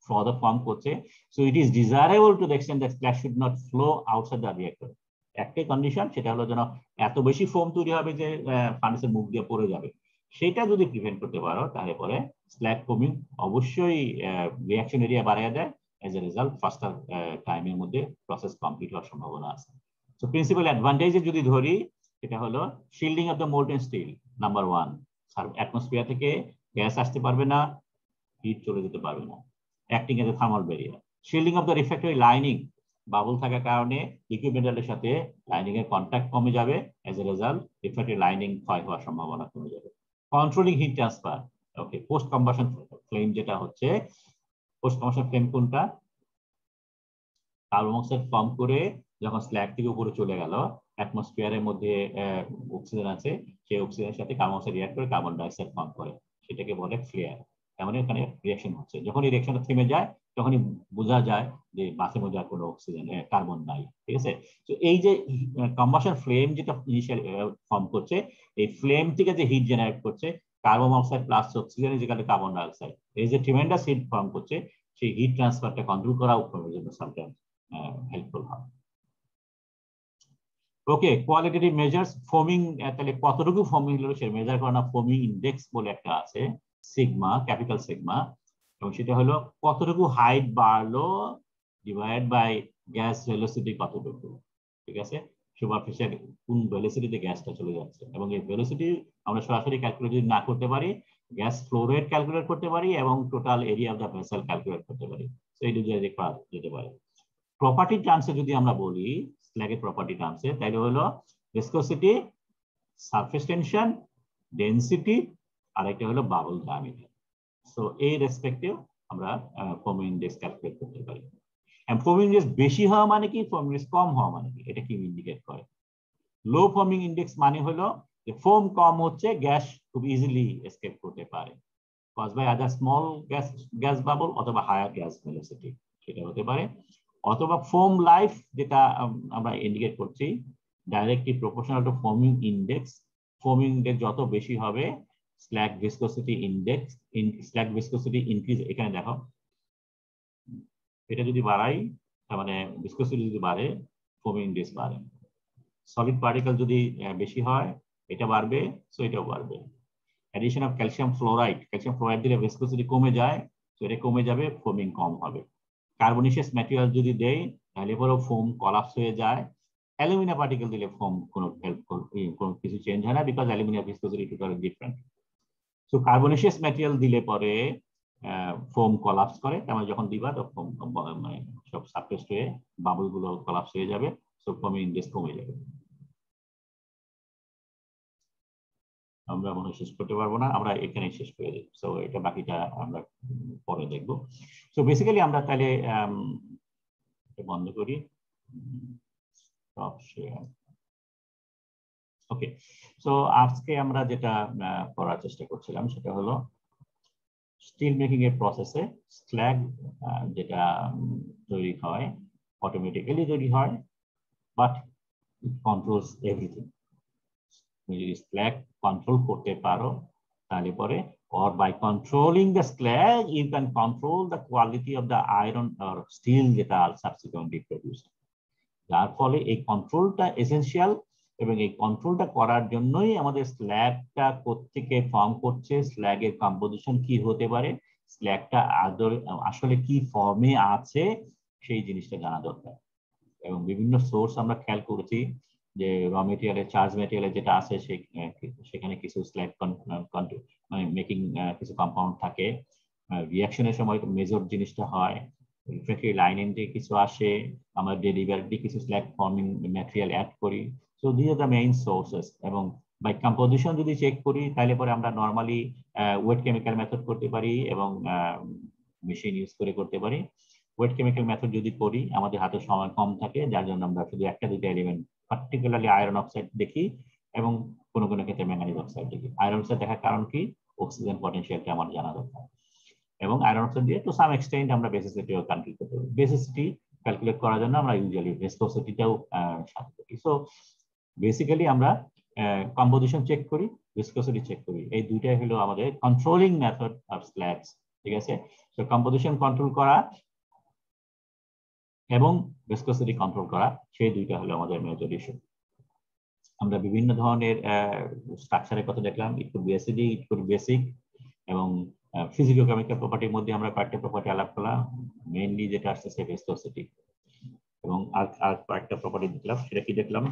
further form করছে, so it is desirable to the extent that slag should not flow outside the reactor. একটাই condition, সেটা হলো যেন এত বেশি ফোম তৈরি হবে যে ফার্নেসের মুখ দিয়ে পড়ে যাবে, সেটা যদি প্রিভেন্ট করতে পারো তাহলে পরে স্ল্যাগ ফোমিং অবশ্যই রিঅ্যাকশন এরিয়া বাড়িয়ে দেয়। এজ এ রেজাল্ট ফাস্টার টাইমের মধ্যে প্রসেস কমপ্লিট হওয়ার সম্ভাবনা আছে। সো প্রিন্সিপাল অ্যাডভান্টেজ যদি ধরি, সেটা হলো shielding of the molten steel number 1, atmosphere থেকে গ্যাস আসতে পারবে না, হিট চলে যেতে পারবে না, acting as a thermal barrier. Shielding of the refractory lining, bubble থাকার কারণে লিকুইড মেটালের সাথে লাইনিং এর কন্ট্যাক্ট কমে যাবে, age a result refractory lining ক্ষয় হওয়ার সম্ভাবনা কমে যাবে। কন্ট্রোলিং হিট ট্রান্সফার, ওকে, পোস্ট কম্বাসন ফ্লেম যেটা হচ্ছে, পোস্ট কম্বাসন ফ্লেম কোনটা, কার্বন মনোক্সাইড ফর্ম করে যখন স্ল্যাগ থেকে উপরে চলে গেল, অ্যাটমসফিয়ারের মধ্যে অক্সিজেন আছে, সেই অক্সিজেনের সাথে কার্বন মনোক্সাইড রিঅ্যাক্ট করে কার্বন ডাইঅক্সাইড ফর্ম করে, সেটাকে বলে ফ্লেয়ার। তেমন এখানে রিঅ্যাকশন হচ্ছে, যখন এই রিঅ্যাকশনটা থেমে যায় তখনই বোঝা যায় যে বাসের মধ্যে আর কোনো অক্সিজেন কার্বন নাই, ঠিক আছে। তো এই যে কম্বাসন ফ্লেম যেটা ইনিশিয়াল ফর্ম করছে, এই ফ্লেম থেকে যে হিট জেনারেট করছে, কার্বন মনোক্সাইড প্লাস অক্সিজেন যেখানে কার্বন ডাইঅক্সাইড, এই যে ট্রিমেন্ডাস হিট ফর্ম করছে, সেই হিট ট্রান্সফারটা কন্ট্রোল করা উপরের জন্য সামটাইমস হেল্পফুল হয়। ওকে, কোয়ালিটেটিভ মেজার্স, ফোমিং, তাহলে কতটুকু ফোমিং হলো সে মেজার করা, ফোমিং ইন্ডেক্স বলে একটা আছে, সিগমা, ক্যাপিটাল সিগমা, এবং সেটা হলো কতটুকু হাইট বাড়লো ডিভাইড বাই গ্যাস ভেলোসিটি কতটুকু, ঠিক আছে, সুপারফিশিয়াল কোন ভেলোসিটিতে গ্যাসটা চলে যাচ্ছে, এবং এই ভেলোসিটি আমরা সরাসরি ক্যালকুলেট যদি না করতে পারি, গ্যাস ফ্লো রেট ক্যালকুলেট করতে পারি এবং total area of the vessel calculate করতে পারি, সেই দুটো করা যেতে পারে। প্রপার্টি টার্মসে যদি আমরা বলি, স্ল্যাগের প্রপার্টি টার্মসে, তাহলে হলো ভিসকোসিটি, সারফেস টেনশন, ডেনসিটি, আর একটা হলো বাবল ডায়ামিটার। সো এই রেসপেক্টিভ আমরা ফোমিং ইন্ডেক্স ক্যালকুলেট করতে পারি। এন্ড ফোমিং ইন্ডেক্স বেশি হওয়া মানে কি, ফোমিং ইন্ডেক্স কম হওয়া মানে কি, এটা কি ইন্ডিকেট করে? লো ফোমিং ইন্ডেক্স মানে হলো যে ফোম কম হচ্ছে, গ্যাস খুব ইজিলি এসকেপ করতে পারে, cause by other small gas bubble অথবা হায়ার গ্যাস ভেলোসিটি, সেটা হতে পারে। অথবা ফোম লাইফ, যেটা আমরা ইন্ডিকেট করছি directly proportional to ফোমিং index. ফোমিং index যত বেশি হবে, slug viscosity index, slug viscosity increase, এখানে দেখো এটা যদি বাড়াই, তার মানে ভিসকোসিটি যদি বাড়ে, ফোমিং ইন্ডেক্স বাড়ে। সলিড পার্টিকেল যদি বেশি হয়, এটা বাড়বে, সো এটাও বাড়বে। অ্যাডিশন অফ ক্যালসিয়াম ফ্লোরাইড দিলে ভিসকোসিটি কমে যায়, তো এটা কমে যাবে, ফোমিং কম হবে। কার্বনিশিয়াস ম্যাটেরিয়াল যদি দেয়, তাহলে পরেও ফোম কলাপস হয়ে যায়। অ্যালুমিনিয়াম পার্টিকেল দিলে ফোম কোনো কিছু চেঞ্জ হয় না, because aluminium viscosity totally different. So carbonaceous material দিলে পরে ফোম কলাপস করে, তেমন যখন দিবা তখন মানে সব সাবটেস্ট হয়ে বাবল গুলো কলাপস হয়ে যাবে, সো ফোমিং ইন্ডেক্স কমে যাবে। আমরা মনে শেষ করতে পারবো না, আমরা এখানে শেষ করে দিই। সো এটা বাকিটা আমরা পরে দেখবো। সো বেসিক্যালি আমরা তাহলে বন্ধ করি, ওকে। সো আজকে আমরা যেটা করার চেষ্টা করছিলাম সেটা হলো স্টিল মেকিং এর প্রসেসে স্ল্যাগ যেটা তৈরি হয়, অটোমেটিক্যালি তৈরি হয়, বাট ইট কন্ট্রোলস এভরিথিং। তুমি যদি স্ল্যাগ কন্ট্রোল করতে পারো, তাহলে পরে or by controlling the slag you can control the quality of the iron or steel যেটা subsequently produced। যার ফলে এই কন্ট্রোলটা এসেনশিয়াল, এবং এই কন্ট্রোলটা করার জন্যই আমাদের স্ল্যাগটা কোত্থেকে ফর্ম করছে, স্ল্যাগের কম্পোজিশন কি হতে পারে, স্ল্যাগটা আসলে কি ফর্মে আছে, সেই জিনিসটা জানা দরকার। এবং বিভিন্ন সোর্স আমরা খেয়াল করেছি যে র মেটেরিয়ালের চার্জ মেটেরিয়ালে যেটা আছে সেখানে কিছু স্ল্যাগ মানে মেকিং কিছু কম্পাউন্ড থাকে, রিয়াকশনের সময় মেজর জিনিসটা হয়, রিফ্র্যাক্টরি লাইনিং দিয়ে কিছু আসে, আমরা ডেলিভারি কিছু স্ল্যাগ ফর্মিং ম্যাটেরিয়াল অ্যাড করি। So this are the main sources. এবং বাই কম্পোজিশন যদি চেক করি তাহলে পরে আমরা নর্মালি ওয়েট কেমিক্যাল মেথড করতে পারি এবং মেশিন ইউজ করে করতে পারি। ওয়েট কেমিক্যাল মেথড যদি করি আমাদের হাতে সময় কম থাকে, যার জন্য আমরা শুধু একটা দুটো এলিমেন্ট পার্টিকুলারলি আয়রন অক্সাইড দেখি এবং কোনো কোনো ক্ষেত্রে ম্যাঙ্গানিজ অক্সাইড দেখি। আয়রন অক্সাইড দেখার কারণ কি, অক্সিজেন পটেনশিয়ালটা আমার জানা দরকার, এবং আয়রন অক্সাইড দিয়ে টু সাম এক্সটেন্ট আমরা বেসিসিটিও ক্যালকুলেট করতে পারি। বেসিসিটি ক্যালকুলেট করার জন্য আমরা ইউজুয়ালি ভিসকোসিটিটাও সাথে করি। সো বেসিক্যালি আমরা কম্পোজিশন চেক করি, ভিসকোসিটি চেক করি, এই দুইটাই হলো আমাদের কন্ট্রোলিং মেথড অফ স্ল্যাগস। ঠিক আছে, তো কম্পোজিশন কন্ট্রোল করা এবং ভিসকোসিটি কন্ট্রোল করা, সেই দুইটা হলো আমাদের মেজর ইস্যু। আমরা বিভিন্ন ধরনের স্ট্রাকচারের কথা দেখলাম, it could be acidic, it could be basic, এবং ফিজিক্যাল কেমিক্যাল প্রপার্টির মধ্যে আমরা কয়েকটা প্রপার্টি আলাপ করলাম, মেইনলি যেটা আসছে ভিসকোসিটি, এবং আর কয়েকটা প্রপার্টি দেখলাম। সেটা কি দেখলাম,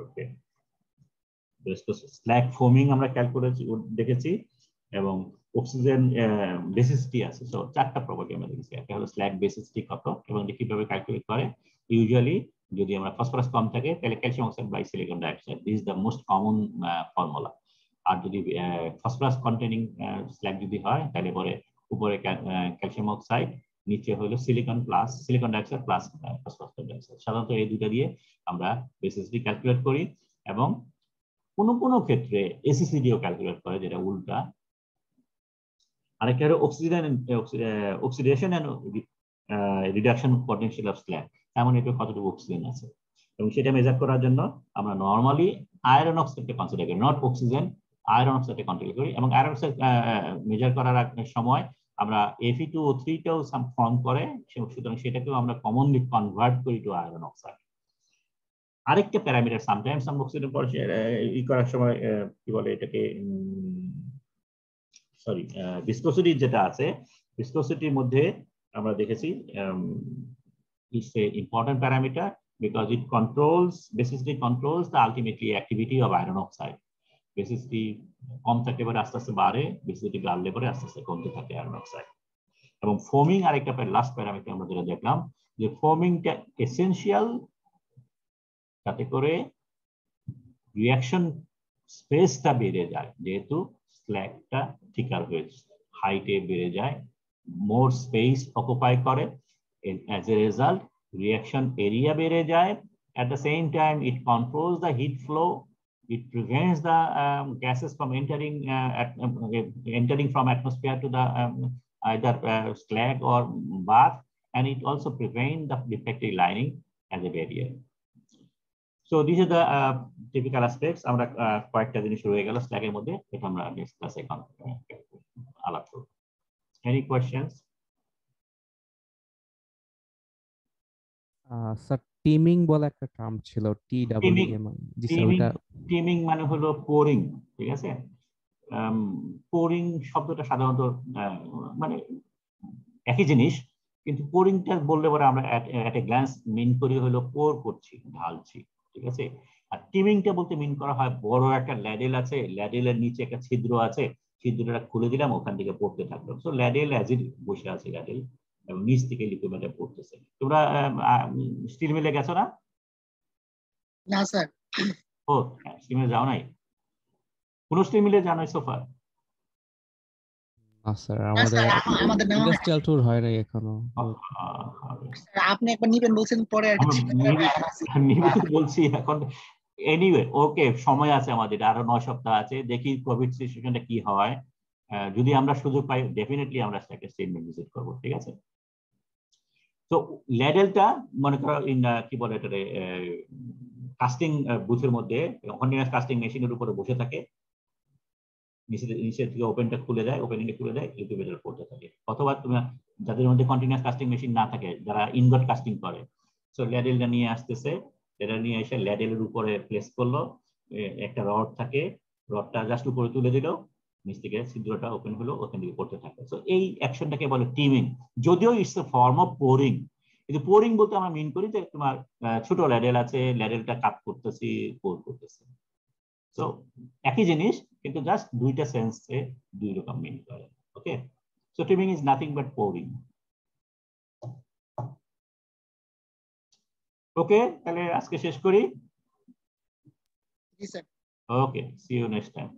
ওকে, স্ল্যাগ ফোমিং আমরা ক্যালকুলেট দেখেছি, এবং অক্সিজেন বেসিসিটি আছে। সো চারটা প্রপার্টি আমরা দেখেছি। একটা হলো স্ল্যাগ বেসিসিটি কত এবং কিভাবে ক্যালকুলেট করে। ইউজুয়ালি যদি আমরা ফসফরাস কম থাকে তাহলে calcium oxide by silicon dioxide, this is the most common formula. আর যদি ফসফরাস কন্টেনিং স্ল্যাগ যদি হয় তাহলে পরে উপরে ক্যালসিয়াম অক্সাইড, নিচে হলো silicon dioxide plus phosphorus dioxide. সাধারণত এই দুটা দিয়ে আমরা বেসিসিটি ক্যালকুলেট করি, এবং কোনো কোনো ক্ষেত্রে এসিসিডিও ক্যালকুলেট করে, যেটা উল্টা। আরেকটা হলো oxidation and reduction potential of slag, এমন একটু কতটুকু অক্সিজেন আছে, এবং সেটা মেজার করার জন্য আমরা নর্মালি আয়রন অক্সাইডকে কনসিডার করি, নট অক্সিজেন, আয়রন অক্সাইডকে কন্ট্রোল করি। এবং আয়রন অক্সাইড মেজার করার সময় আমরা Fe2O3টাও ফর্ম করে, সুতরাং সেটাকেও আমরা কমনলি কনভার্ট করি টু আয়রন অক্সাইড। আরেকটা প্যারামিটার সামটাইমস আমরা অক্সিজেন ই করার সময় কি বলে এটাকে, সরি, ভিসকোসিটি যেটা আছে, ভিসকোসিটির মধ্যে আমরা দেখেছি it's a important parameter because it basically controls the ultimately activity of iron oxide. Basically কম থাকলে পরে আস্তে আস্তে বাড়ে, বেসিসিটি বাড়লে পরে আস্তে আস্তে কমতে থাকে আয়রন অক্সাইড। এবং ফোমিং আরেকটা লাস্ট প্যারামিটার আমরা যেটা দেখলাম, যে ফোমিংটা এসেনশিয়াল, তাতে করে রিঅ্যাকশন স্পেসটা বেড়ে যায়, যেহেতু স্ল্যাগটা থিকার হয়েছে, হাইটে বেড়ে যায়, মোর স্পেস অকুপাই করে, as a result reaction area বেড়ে যায়। At the same time it controls the heat flow, it prevents the gases from entering from atmosphere to the either slag or bath, and it also prevents the defective lining as a barrier. So these are the typical aspects. আমরা কয়েকটা জিনিস রয়ে গেল স্ল্যাগের মধ্যে, এটা আমরা next ক্লাসে আলাপ করব। Any questions? স্যার টিমিং বলে একটা টার্ম ছিল, TWM, জি স্যার ওটা টিমিং মানে হলো পোরিং। ঠিক আছে, পোরিং শব্দটা সাধারণত মানে একই জিনিস, কিন্তু পোরিংটা বললে পরে আমরা এট এ গ্ল্যান্স মিন করি হলো পোর করছি, ঢালছি। ঠিক আছে, আর টিমিংটা বলতে মিন করা হয় বড় একটা ল্যাডেল আছে, ল্যাডেলের নিচে একটা ছিদ্র আছে, ছিদ্রটা খুলে দিলাম, ওখান থেকে পড়তে থাকলো। সো ল্যাডেল অ্যাজ বসে আছে ল্যাডেল, এবং নিচ থেকে লিকুইডটা পড়তেছে। তোমরা স্টিল মিলে গেছো না? না স্যার। ও স্টিল মিলে যাও নাই? কোন স্টিল মিলে যাও নাই সোফার? না স্যার, আমাদের ইন্ডাস্ট্রিয়াল ট্যুর হয় নাই এখনো। আপনি একবার নিবেন বলছেন, পরে বলছি এখন। এনিওয়ে, ওকে, সময় আছে আমাদের, আরো 9 সপ্তাহ আছে, দেখি কোভিড সিচুয়েশনটা কি হয়। যদি আমরা সুযোগ পাই ডেফিনেটলি আমরা সেটাকে স্টেটমেন্ট ভিজিট করবো। ঠিক আছে, তো ল্যাডেলটা মনে করো কি বলে এটা, কাস্টিং বুথের মধ্যে কন্টিনিউয়াস কাস্টিং মেশিনের উপরে বসে থাকে, নিচে থেকে ওপেনটা খুলে দেয়, ওপেনিংটা খুলে দেয়, লিকুইডের পড়তে থাকে। অথবা তুমি যাদের মধ্যে কন্টিনিউয়াস কাস্টিং মেশিন না থাকে, যারা ইনগট কাস্টিং করে, সো ল্যাডেলটা নিয়ে আসতেছে, এটা নিয়ে এসে ল্যাডেলের উপরে প্লেস করলো, একটা রড থাকে, রডটা জাস্ট উপরে তুলে দিল, নিচ থেকে ছিদ্রটা ওপেন হলো, ওখান থেকে পড়তে থাকে। সো এই অ্যাকশনটাকে বলে টিমিং, যদিও it's a form of pouring, কিন্তু পোরিং বলতে আমরা মিন করি যে তোমার ছোট ল্যাডেল আছে, ল্যাডেলটা কাট করতেছি, পোর করতেছি। সো একই জিনিস কিন্তু জাস্ট দুইটা সেন্সে দুই রকম মিন করে। Okay, so teeming is nothing but pouring. Okay, তাহলে আজকে শেষ করি। জি sir. Okay, see you next time.